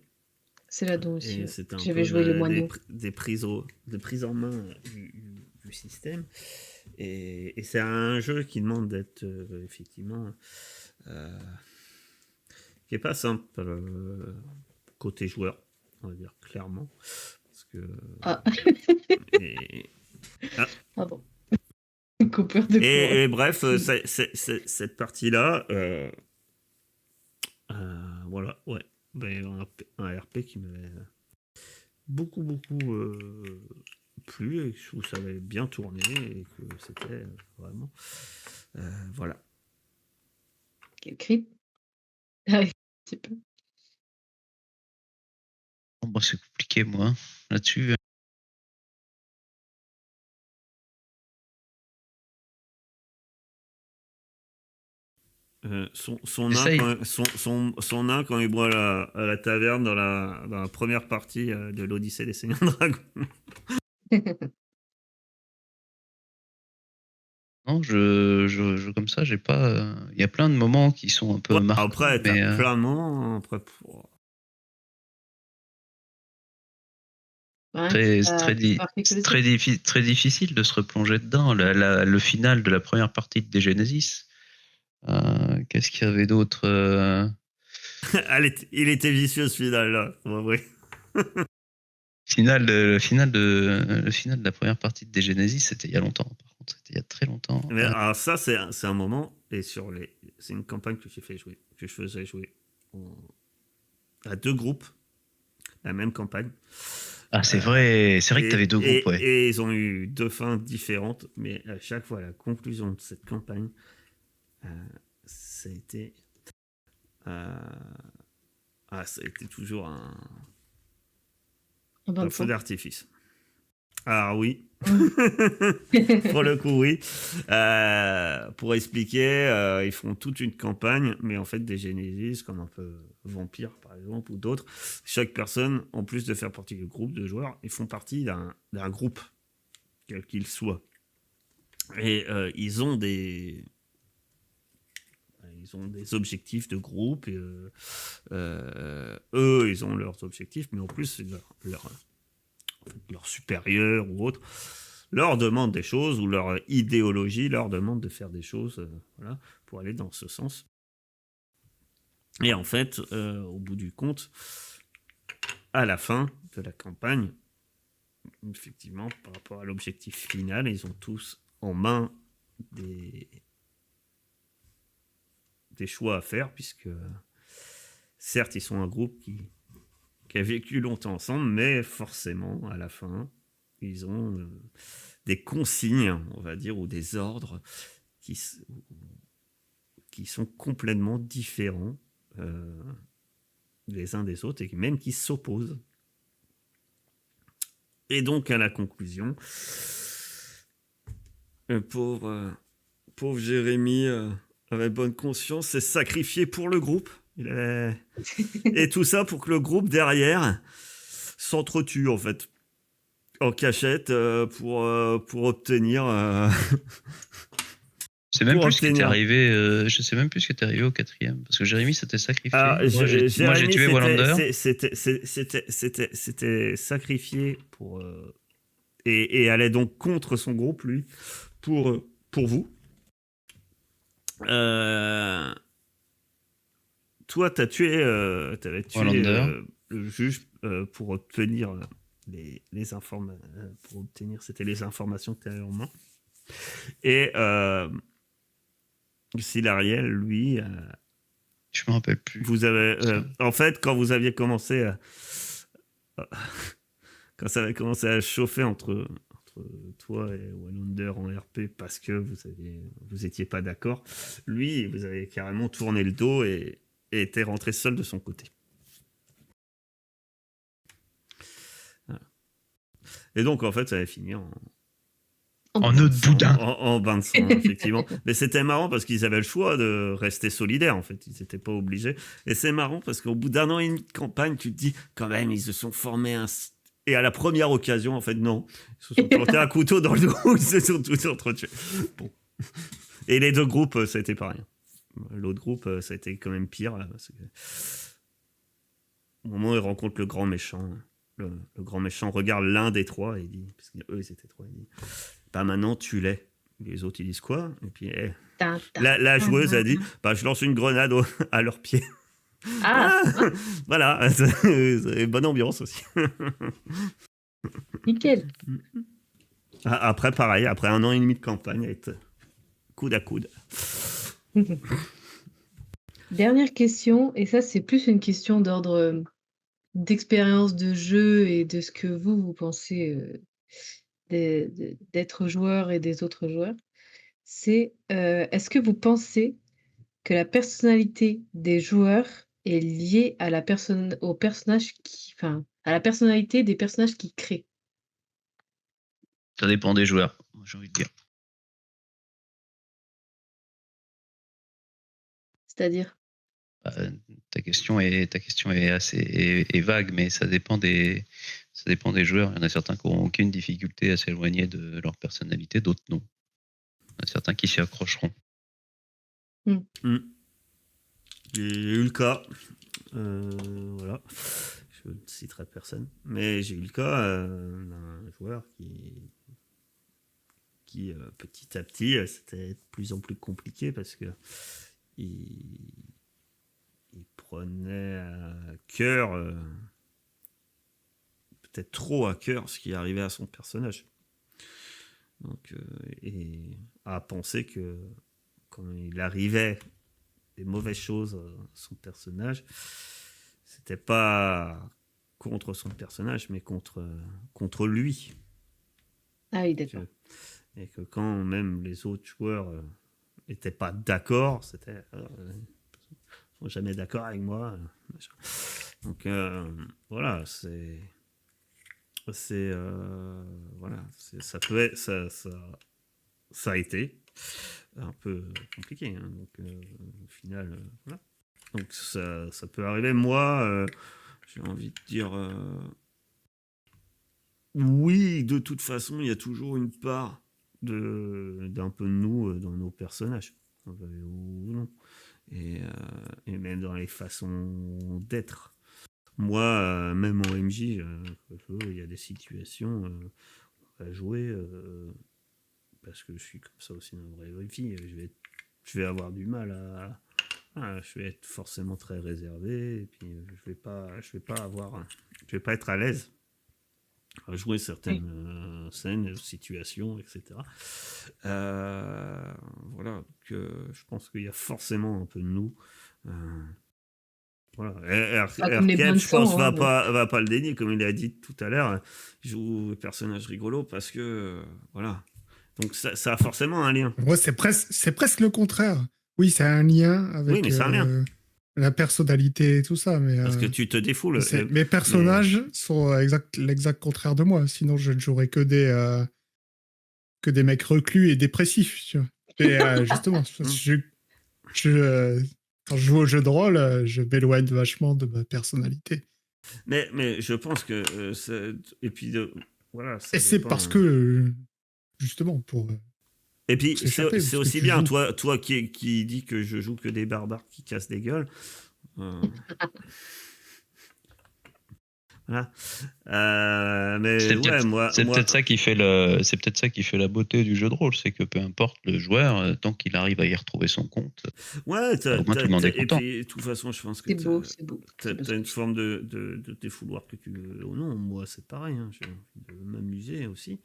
c'est là-dedans aussi, Et ouais. c'était un J'avais peu joué les moineaux. des prises en main du système. Et c'est un jeu qui demande d'être effectivement. Qui n'est pas simple côté joueur, on va dire clairement. Parce que. Ah, Et, ah, pardon. Coupure de courant. et bref, cette partie-là, voilà, ouais. Ben, un RP qui m'avait beaucoup, beaucoup plu et où ça avait bien tourné et que c'était vraiment. Voilà. Quel cri? Ah oui, un petit peu. Bon, c'est compliqué, moi, là-dessus. Son nain Essaye. son nain quand il boit à la taverne dans la première partie de l'Odyssée des Seigneurs Dragons. Non, comme ça, j'ai pas. Il y a plein de moments qui sont un peu Ouais, marquants. après, t'as Mais, plein de moments. Après, Ouais, très, ça très, a plus di- marqué que c'est les autres. très difficile de se replonger dedans. Le final de la première partie de Genesis. Qu'est-ce qu'il y avait d'autre il était vicieux ce final là. Ouais. le final de la première partie de Genesis, c'était il y a longtemps. Par contre, c'était il y a très longtemps. Mais alors ça, c'est un moment, et c'est une campagne que j'ai fait jouer, que je faisais jouer à deux groupes, la même campagne. Ah, c'est vrai que t'avais deux groupes, ouais. Et ils ont eu 2 fins différentes, mais à chaque fois, la conclusion de cette campagne, ça a été, ça a été toujours Un un bain de feu sang. d'artifice. Ah oui, Ouais. pour le coup, oui. Pour expliquer, ils font toute une campagne, mais en fait, des Genesis, comme un peu Vampire, par exemple, ou d'autres, chaque personne, en plus de faire partie du groupe de joueurs, ils font partie d'un groupe, quel qu'il soit. Et ils ont des objectifs de groupe. Et, eux, ils ont leurs objectifs, mais en plus, leur supérieur ou autre leur demande des choses, ou leur idéologie leur demande de faire des choses voilà, pour aller dans ce sens. Et en fait, au bout du compte, à la fin de la campagne, effectivement, par rapport à l'objectif final, ils ont tous en main des choix à faire, puisque certes, ils sont un groupe qui a vécu longtemps ensemble, mais forcément, à la fin, ils ont des consignes, on va dire, ou des ordres qui sont complètement différents les uns des autres, et même qui s'opposent. Et donc, à la conclusion, pauvre Jérémy avait bonne conscience, s'est sacrifié pour le groupe. Et tout ça pour que le groupe derrière s'entretue, en fait, en cachette, pour obtenir. Je sais même Pour plus ce qui était obtenir. arrivé. Je sais même plus ce qui était arrivé au 4e, parce que Jérémy s'était sacrifié. Ah, Moi, j'ai Jérémy tué Wallander. s'était sacrifié pour et allait donc contre son groupe, lui, pour vous. Toi, t'avais tué Wallander. le juge pour obtenir les informations. Pour obtenir, c'était les informations que tu avais en main. Et Silariel, lui, Je me rappelle plus. vous avez. En fait, quand vous aviez commencé quand ça avait commencé à chauffer entre toi et Wallander en RP parce que vous étiez pas d'accord, lui, vous avez carrément tourné le dos et était rentré seul de son côté. Voilà. Et donc, en fait, ça avait fini En œuf de boudin. en bain de sang, effectivement. Mais c'était marrant parce qu'ils avaient le choix de rester solidaires, en fait. Ils n'étaient pas obligés. Et c'est marrant parce qu'au bout d'1 an et demi de campagne, tu te dis, quand même, ils se sont formés Et à la première occasion, en fait, non. Ils se sont plantés un couteau dans le dos, ils se sont tous entretués. Bon. Et les deux groupes, ça a été pareil. L'autre groupe, ça a été quand même pire. Parce que... Au moment où ils rencontrent le grand méchant, le grand méchant regarde l'un des trois et il dit, parce qu'eux, ils étaient trois, il dit, bah maintenant, tue-les. Les autres, ils disent quoi? Et puis, la joueuse a dit, bah je lance une grenade à leurs pieds. Ah, Voilà, c'est bonne ambiance aussi. nickel. Après, pareil, après 1 an et demi de campagne, être coude à coude. Dernière question, et ça c'est plus une question d'ordre d'expérience de jeu et de ce que vous pensez d'être joueur et des autres joueurs. C'est est-ce que vous pensez que la personnalité des joueurs est liée à la au personnage enfin, à la personnalité des personnages qu'ils créent? Ça dépend des joueurs, j'ai envie de dire. C'est-à-dire? Ta question est assez vague, mais ça dépend des joueurs. Il y en a certains qui n'auront aucune difficulté à s'éloigner de leur personnalité, d'autres non. Il y en a certains qui s'y accrocheront. J'ai eu le cas, voilà, je ne citerai personne, mais j'ai eu le cas d'un joueur qui petit à petit, c'était de plus en plus compliqué parce que il prenait à cœur, peut-être trop à cœur, ce qui arrivait à son personnage. Donc, et à penser que quand il arrivait des mauvaises choses à son personnage, c'était pas contre son personnage, mais contre lui. Ah oui, Tu d'accord. vois. Et que quand même les autres joueurs n'étaient pas d'accord, c'était ils sont jamais d'accord avec moi. Machin. Donc voilà, voilà, ça peut être, ça a été un peu compliqué. Hein. Donc au final, voilà. Donc ça peut arriver. Moi, j'ai envie de dire, oui, de toute façon, il y a toujours une part d'un peu de nous dans nos personnages, qu'on le veuille ou non. Et même dans les façons d'être. Moi, même en MJ, il y a des situations, on va jouer, parce que je suis comme ça aussi dans la vraie vie, je vais avoir du mal je vais être forcément très réservé, et puis je vais pas être à l'aise à jouer Oui. certaines scènes, situations, etc. Voilà, donc je pense qu'il y a forcément un peu de nous. Euh, voilà. Pas comme les bains Arcade, de je pense, sang, hein, va pas le dénier, comme il a dit tout à l'heure. Il joue personnage rigolo parce que, voilà. Donc ça a forcément un lien. Moi, c'est presque le contraire. Oui, c'est un lien Oui, mais avec c'est un lien. la personnalité et tout ça, mais Parce que tu te défoules. mes Mais personnages sont l'exact contraire de moi. Sinon, je ne jouerais que des mecs reclus et dépressifs. Tu vois. Et justement, quand je joue au jeu de rôle, je m'éloigne vachement de ma personnalité. mais je pense que et puis voilà, ça Et c'est dépend. parce que justement pour Et puis s'échapper, c'est parce que aussi tu bien joues. toi qui dis que je joue que des barbares qui cassent des gueules. Voilà. Mais ouais, C'est moi, peut-être ça qui fait c'est peut-être ça qui fait la beauté du jeu de rôle, c'est que peu importe le joueur, tant qu'il arrive à y retrouver son compte, ouais, au moins tout le monde est et content. puis de toute façon, je pense que C'est beau, c'est beau. C'est beau. t'as une forme de défouloir que tu veux ou non. Moi, c'est pareil, hein, j'ai envie de m'amuser aussi.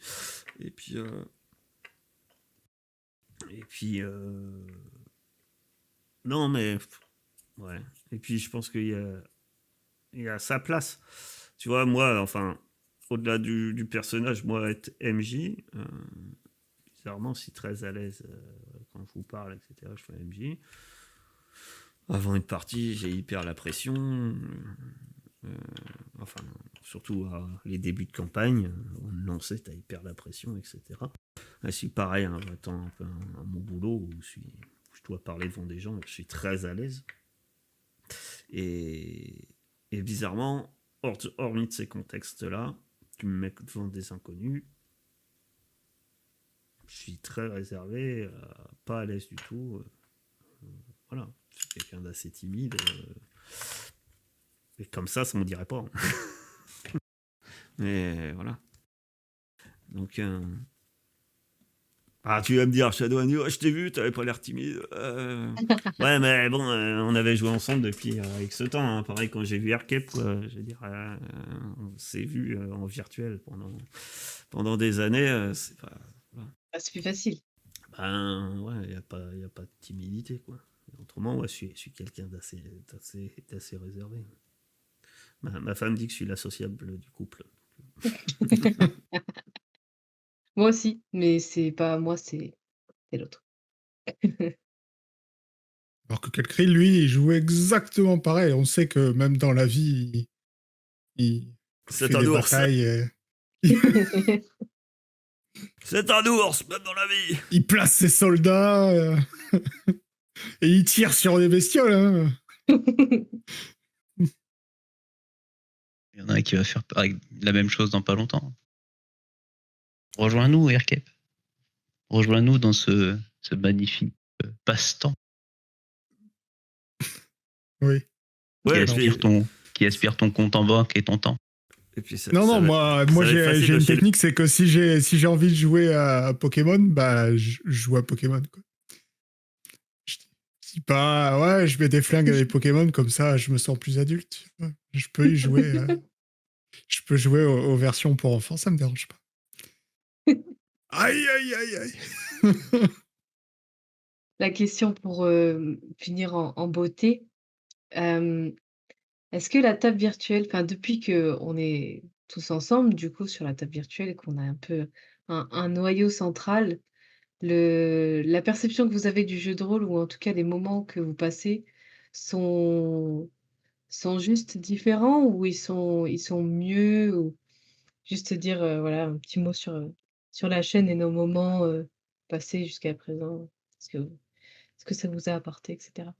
Et puis, non, mais ouais. Et puis, je pense il y a sa place. Tu vois, moi, enfin, au-delà du personnage, moi, être MJ, bizarrement, je suis très à l'aise quand je vous parle, etc. Je fais MJ. Avant une partie, j'ai hyper la pression. Enfin, surtout à les débuts de campagne, on me lançait, t'as hyper la pression, etc. Là, je suis pareil, hein, j'attends un peu à mon boulot où je dois parler devant des gens, je suis très à l'aise. Et, et bizarrement, hormis de ces contextes-là, tu me mets devant des inconnus, je suis très réservé, pas à l'aise du tout. Voilà, je suis quelqu'un d'assez timide. Et comme ça me dirait pas. Hein. Mais voilà. Donc, tu vas me dire, Shadow and You, je t'ai vu, t'avais pas l'air timide. Ouais, mais bon, on avait joué ensemble depuis X temps. Hein. Pareil, quand j'ai vu Aircape, je veux dire, on s'est vu en virtuel pendant des années. C'est pas. Voilà. Ah, c'est plus facile. Ben, ouais, il n'y a pas de timidité, quoi. Autrement, ouais, je suis quelqu'un d'assez réservé. Ma femme dit que je suis l'associable du couple. Moi aussi, mais c'est pas moi, c'est l'autre. Alors que Kelkri, lui, il joue exactement pareil. On sait que même dans la vie, il C'est fait un des ours. batailles. C'est un ours, même dans la vie. Il place ses soldats et il tire sur des bestioles. Hein. Il y en a un qui va faire la même chose dans pas longtemps. Rejoins-nous, Aircape. Rejoins-nous dans ce magnifique passe-temps Oui. Ouais, qui aspire ton compte en banque et ton temps. Et puis Non, moi va être facile j'ai de une chez technique, c'est que si j'ai envie de jouer à Pokémon, bah je joue à Pokémon. Quoi. Je dis pas, ouais, je mets des flingues à des Pokémon, comme ça je me sens plus adulte. Je peux y jouer. Je peux jouer aux versions pour enfants, ça me dérange pas. Aïe, aïe, aïe, aïe. La question pour finir en beauté, Est-ce que la table virtuelle, enfin, depuis qu'on est tous ensemble, du coup, sur la table virtuelle et qu'on a un peu un noyau central, la perception que vous avez du jeu de rôle ou en tout cas les moments que vous passez sont, sont juste différents ou ils sont mieux ou juste dire, voilà, un petit mot sur la chaîne et nos moments, passés jusqu'à présent? Ce que ça vous a apporté et cetera?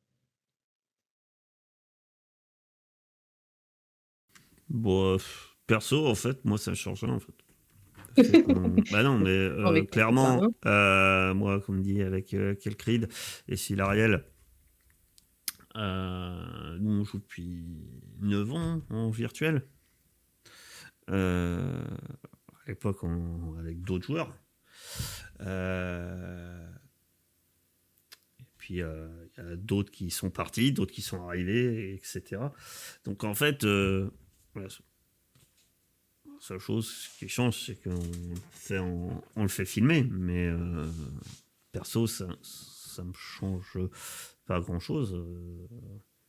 Bon, perso, en fait, moi, ça change rien, en fait. C'est bah non, mais Avec ça, clairement, hein? moi, comme dit avec Kelkrid et Silariel, nous, on joue depuis 9 ans en virtuel. À l'époque, avec d'autres joueurs. Et puis, il y a d'autres qui sont partis, d'autres qui sont arrivés, etc. Donc, en fait, voilà, la seule chose qui change, c'est on le fait filmer, mais perso, ça me change pas grand-chose.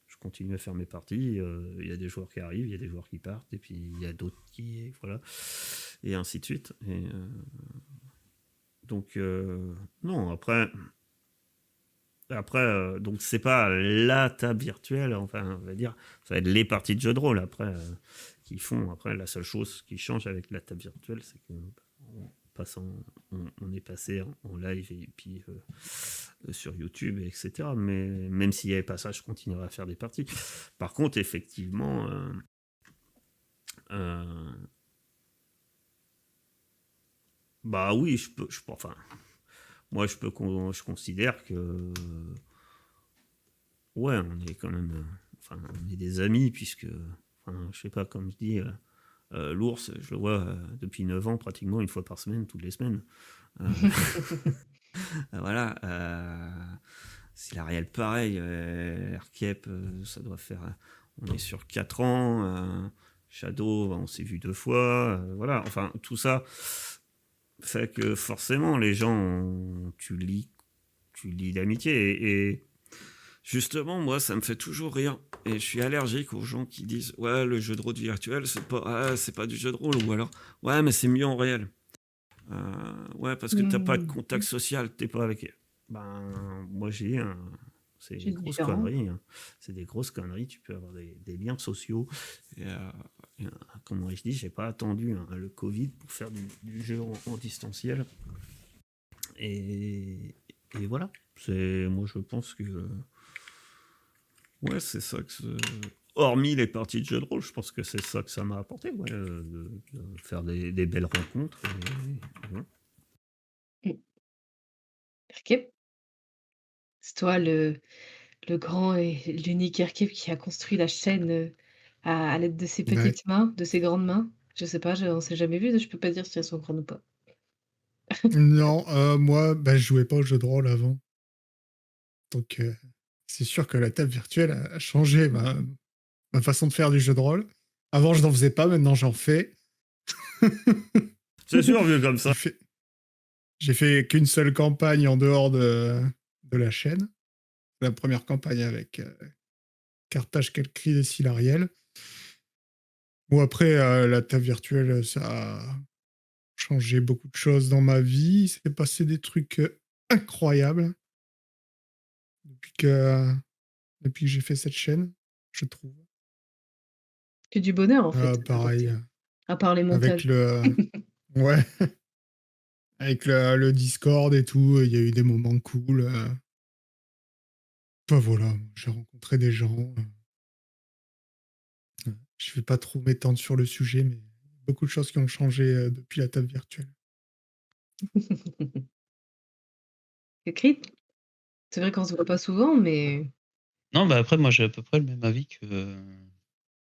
Je continue à faire mes parties. Il y a des joueurs qui arrivent, il y a des joueurs qui partent, et puis il y a d'autres qui... Voilà. Et ainsi de suite. Et, donc, non, après, donc c'est pas la table virtuelle, enfin, on va dire, ça va être les parties de jeux de rôle après qui font. Après, la seule chose qui change avec la table virtuelle, c'est que on est passé en live et puis sur YouTube, etc. Mais même s'il n'y avait pas ça, je continuerais à faire des parties. Par contre, effectivement, euh, bah oui, enfin, moi, je considère que ouais, on est quand même, enfin, on est des amis puisque, enfin, je sais pas, comme je dis, l'ours, je le vois depuis 9 ans pratiquement une fois par semaine, toutes les semaines. Euh, voilà. Silariel, pareil. Erkep, ça doit faire, on est sur 4 ans. Shadow, on s'est vu 2 fois. Voilà, enfin, tout ça fait que forcément, les gens, tu lis l'amitié et justement, moi, ça me fait toujours rire. Et je suis allergique aux gens qui disent ouais, le jeu de rôle virtuel, c'est pas du jeu de rôle. Ou alors, ouais, mais c'est mieux en réel. Ouais, parce que t'as pas de Mmh. contact social, t'es pas avec. Ben, moi, c'est des C'est grosses différent. conneries. Hein. C'est des grosses conneries. Tu peux avoir des liens sociaux. Et, comme moi, je dis, j'ai pas attendu le Covid pour faire du jeu en distanciel. Et, et voilà. Moi, je pense que. Ouais, c'est ça que. Hormis les parties de jeux de rôle, je pense que c'est ça que ça m'a apporté, ouais, de faire des belles rencontres. Et ouais. Mmh. OK. C'est toi le grand et l'unique Erkep qui a construit la chaîne, à l'aide de ses Ouais. petites mains, de ses grandes mains? Je sais pas, on s'est jamais vu, je peux pas dire si elles sont grandes ou pas. Non, moi, bah, je jouais pas au jeu de rôle avant. Donc, c'est sûr que la table virtuelle a changé ma façon de faire du jeu de rôle. Avant, je n'en faisais pas, maintenant j'en fais. C'est sûr, vu comme J'ai ça. fait, j'ai fait qu'une seule campagne en dehors de la chaîne. La première campagne avec Carthage, Kelkrid et Silariel. Bon, après, la table virtuelle, ça a changé beaucoup de choses dans ma vie. Il s'est passé des trucs incroyables depuis que, depuis que j'ai fait cette chaîne, je trouve. Que du bonheur en fait, à Pareil, côté, à part les avec montages. ouais, avec le Discord et tout, il y a eu des moments cool. Enfin, voilà, j'ai rencontré des gens. Je vais pas trop m'étendre sur le sujet, mais beaucoup de choses qui ont changé depuis la table virtuelle. Écrite? C'est vrai qu'on se voit pas souvent, mais Non, bah après, moi, j'ai à peu près le même avis que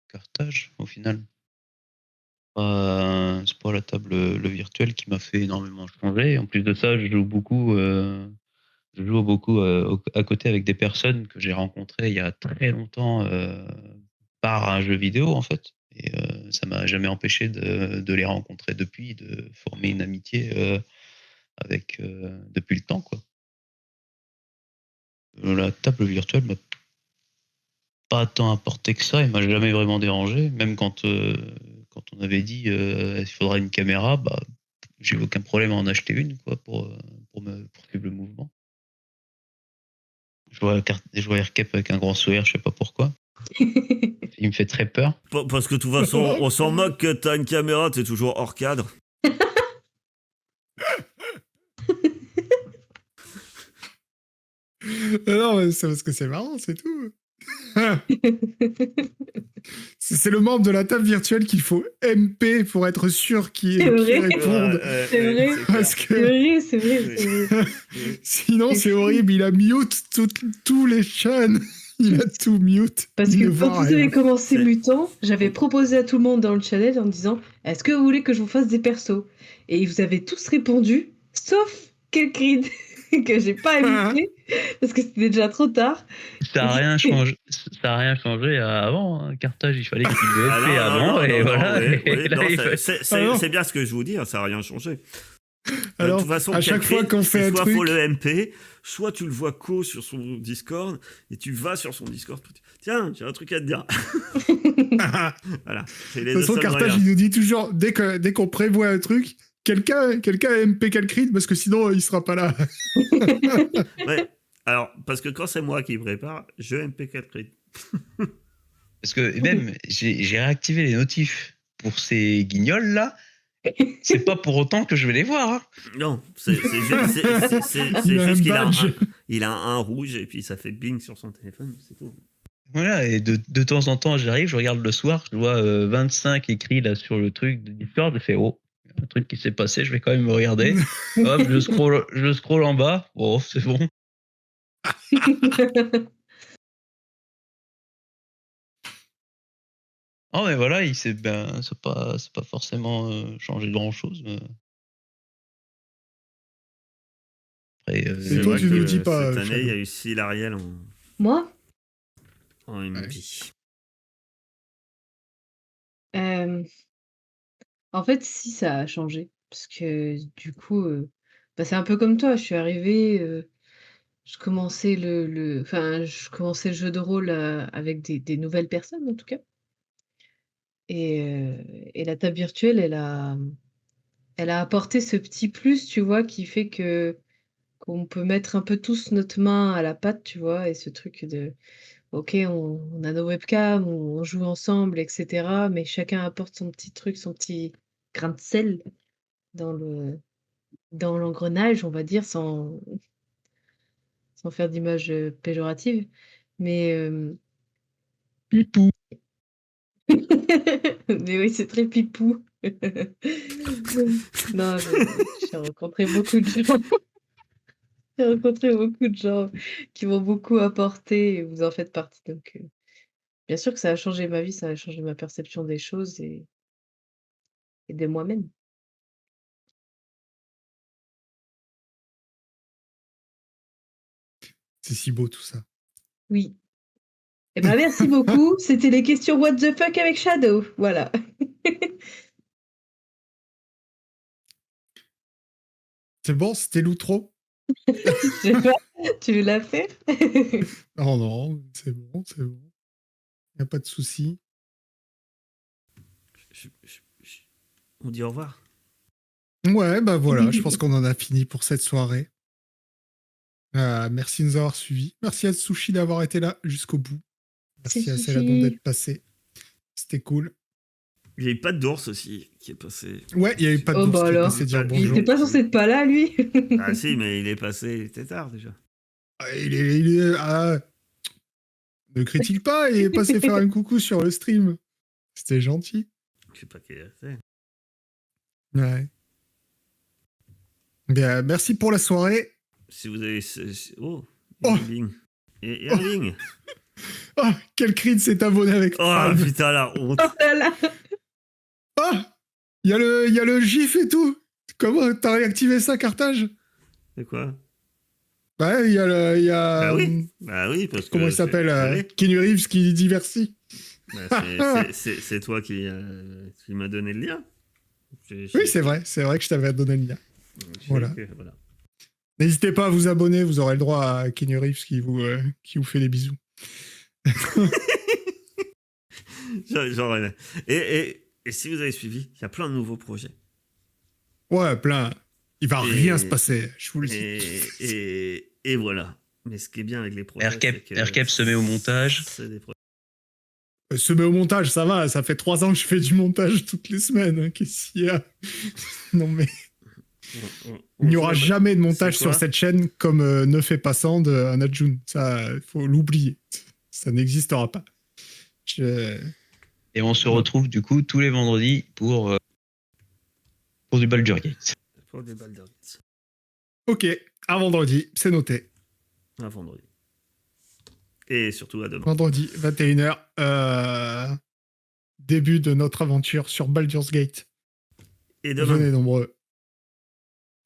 Carthage, au final. C'est pas la table le virtuel qui m'a fait énormément changer. En plus de ça, je joue beaucoup à côté avec des personnes que j'ai rencontrées il y a très longtemps par un jeu vidéo, en fait. Et ça m'a jamais empêché de les rencontrer depuis, de former une amitié avec depuis le temps, quoi. La table virtuelle m'a pas tant apporté que ça. Il m'a jamais vraiment dérangé. Même quand on avait dit il faudra une caméra, bah j'ai aucun problème à en acheter une quoi pour suivre le mouvement. Je vois Aircap avec un grand sourire, je sais pas pourquoi. Il me fait très peur. Parce que de toute façon, on s'en moque que t'as une caméra, t'es toujours hors cadre. Non, mais c'est parce que c'est marrant, c'est tout. C'est le membre de la table virtuelle qu'il faut MP pour être sûr qu'il C'est vrai. réponde. C'est vrai. Parce C'est que vrai, c'est vrai, c'est vrai. sinon, c'est horrible. Il a mute tous les chaînes. Il a tout mute. Parce Il que ne quand voit vous rien. avez commencé C'est- Mutant, j'avais proposé à tout le monde dans le channel en disant est-ce que vous voulez que je vous fasse des persos? Et vous avez tous répondu, sauf Kelkrid, que j'ai pas invité parce que c'était déjà trop tard. Ça a rien changé. Ça a rien changé avant. Hein. Carthage, il fallait qu'il le Ah fait avant et voilà. oui, Et oui, là, non, il Alors c'est bien ce que je vous dis, hein, ça n'a rien changé. Alors, de toute façon, à chaque fois qu'on fait un soit truc, faut le MP, soit tu le vois sur son Discord et tu vas sur son Discord. Tiens, j'ai un truc à te dire. Voilà. C'est les de toute deux façon, seuls Carthage, moyens. il nous dit toujours, dès qu'on prévoit un truc, quelqu'un a MP Calcrid, parce que sinon, il sera pas là. Ouais. Alors, parce que quand c'est moi qui prépare, je MP Calcrid. Parce que même, j'ai réactivé les notifs pour ces guignols là. C'est pas pour autant que je vais les voir. Hein. Non, c'est Il a un juste qu'il a badge. il a un rouge et puis ça fait bing sur son téléphone, c'est tout. Voilà, et de temps en temps, j'arrive, je regarde le soir, je vois 25 écrits là sur le truc de Discord, je fais oh, il y a un truc qui s'est passé, je vais quand même me regarder. Hop, je scroll en bas, oh, c'est bon. Oh, mais voilà, c'est pas forcément changé grand chose. Après, Et C'est toi, vrai tu que nous dis pas, cette année, il y a Shadow. eu Silariel Moi, en MP. euh, en fait, si ça a changé. Parce que du coup, bah, c'est un peu comme toi. Je suis arrivée, je commençais je commençais le jeu de rôle avec des nouvelles personnes en tout cas. Et la table virtuelle, elle a apporté ce petit plus, tu vois, qui fait qu'on peut mettre un peu tous notre main à la pâte, tu vois, et ce truc de, ok, on a nos webcams, on joue ensemble, etc. Mais chacun apporte son petit truc, son petit grain de sel dans dans l'engrenage, on va dire, sans faire d'image péjorative. Mais, Pipou. mais oui, c'est très pipou. Non, j'ai rencontré beaucoup de gens. J'ai rencontré beaucoup de gens qui m'ont beaucoup apporté et vous en faites partie. Donc, bien sûr que ça a changé ma vie, ça a changé ma perception des choses et de moi-même. C'est si beau tout ça. Oui. Eh ben, merci beaucoup. C'était les questions What the fuck avec Shadow. Voilà. C'est bon, c'était l'outro. Je sais pas, tu veux la faire? Oh non, c'est bon, c'est bon. Il n'y a pas de souci. On dit au revoir. Ouais, bah voilà, je pense qu'on en a fini pour cette soirée. Merci de nous avoir suivis. Merci à Sushi d'avoir été là jusqu'au bout. Merci à Céladon d'être passé. C'était cool. Il y a eu pas d'ours aussi qui est passé. Ouais, il n'y a eu pas de Oh, d'ours bah qui est alors. passé dire Il Il bonjour. était pas censé être pas là, lui. Ah si, mais il est passé, il était tard déjà. Ne critique pas, il est passé faire un coucou sur le stream. C'était gentil. Je sais pas qui c'est. Ouais. Bien, merci pour la soirée. Si vous avez... Oh, Oh. Erling. Erling. Oh, quel cri s'est abonné avec Oh Prime. putain, la honte. Oh là là. Oh, il y a le gif et tout. Comment t'as réactivé ça, Carthage? C'est quoi? Ouais, il y a Bah oui, parce que... comment il s'appelle Keanu Reeves qui divertit. Bah, c'est toi qui m'as donné le lien. Oui, c'est vrai que je t'avais donné le lien. Voilà. Voilà. N'hésitez pas à vous abonner, vous aurez le droit à Keanu Reeves qui vous fait des bisous. J'en rêvais. Et si vous avez suivi, il y a plein de nouveaux projets. Ouais, plein. Il va Et- rien se passer, je vous le dis. Et voilà. Mais ce qui est bien avec les projets, Aircap se met au montage. C'est des projets. Se met au montage, ça va, ça fait 3 ans que je fais du montage toutes les semaines. Hein. Qu'est-ce qu'il y a? Non mais, il n'y aura jamais de montage C'est quoi sur cette chaîne comme Ne fais pas sans de Anajun. Ça, il faut l'oublier. Ça n'existera pas. Et on se retrouve du coup tous les vendredis pour du Baldur's Gate. Pour des Baldur's Gate. Ok, à vendredi, c'est noté. À vendredi. Et surtout à demain. Vendredi, 21h. Début de notre aventure sur Baldur's Gate. Et demain. Venez nombreux.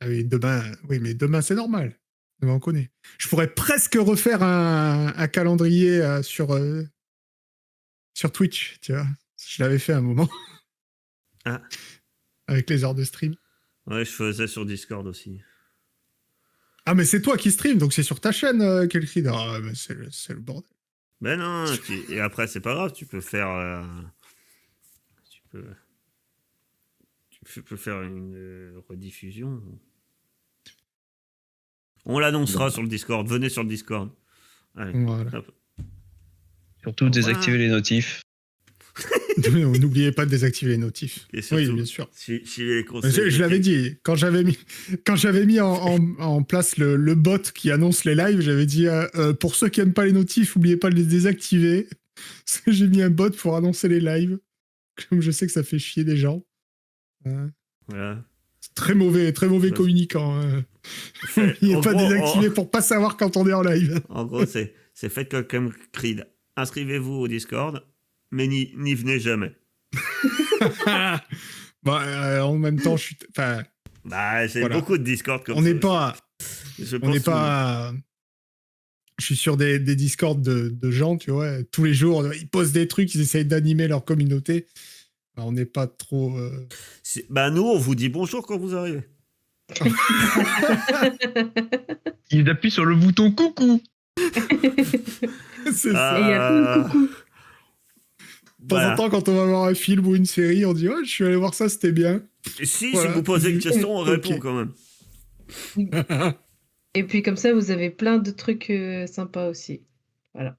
Ah oui, demain c'est normal. Demain on connaît. Je pourrais presque refaire un calendrier sur Twitch, tu vois. Je l'avais fait à un moment. Ah. Avec les heures de stream. Ouais, je faisais sur Discord aussi. Ah, mais c'est toi qui stream, donc c'est sur ta chaîne qu'elle crie. Ah, mais c'est le bordel. Ben non, et après, c'est pas grave, tu peux faire. Tu peux faire une rediffusion. On l'annoncera sur le Discord. Venez sur le Discord. Allez. Voilà. Hop. Surtout désactiver les notifs. N'oubliez pas de désactiver les notifs. Et surtout, Oui, bien sûr. suivez les conseils. Je l'avais dit, quand j'avais mis en place le bot qui annonce les lives, j'avais dit pour ceux qui n'aiment pas les notifs, n'oubliez pas de les désactiver. Parce que j'ai mis un bot pour annoncer les lives. Comme je sais que ça fait chier des gens. Voilà. C'est très mauvais communicant. N'oubliez pas de désactiver pour pas savoir quand on est en live. En gros, c'est faites comme Creed. Inscrivez-vous au Discord, mais n'y venez jamais. En même temps, je suis. Bah, c'est voilà. beaucoup de Discord comme on ça. n'est pas. Je suis sur des Discord de gens, tu vois. Tous les jours, ils postent des trucs, ils essayent d'animer leur communauté. On n'est pas trop. Bah, nous, on vous dit bonjour quand vous arrivez. Ils appuient sur le bouton coucou. C'est ça. Et il y a plein de coucou. De temps en temps, quand on va voir un film ou une série, on dit je suis allé voir ça, c'était bien. Si Voilà. vous posez une question, on répond Ok. quand même. Et puis comme ça, vous avez plein de trucs sympas aussi. Voilà.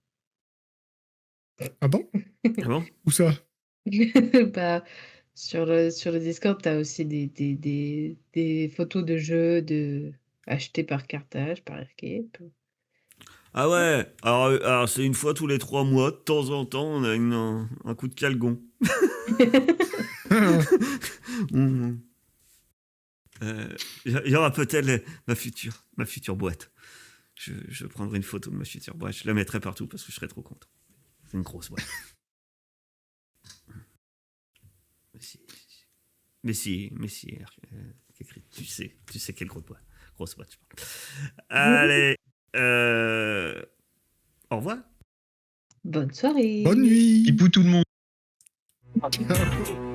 Ah bon? Ah bon? Où ça? Bah, sur le Discord, tu as aussi des photos de jeux achetés par Carthage, par Aircape. Ah ouais, alors c'est une fois tous les 3 mois, de temps en temps, on a un coup de calgon. Il y aura peut-être ma future boîte. Je prendrai une photo de ma future boîte, je la mettrai partout parce que je serai trop content. C'est une grosse boîte. Mais si, tu sais quelle grosse boîte je parle. Allez, au revoir. Bonne soirée. Bonne nuit. Pipou tout le monde. Ciao.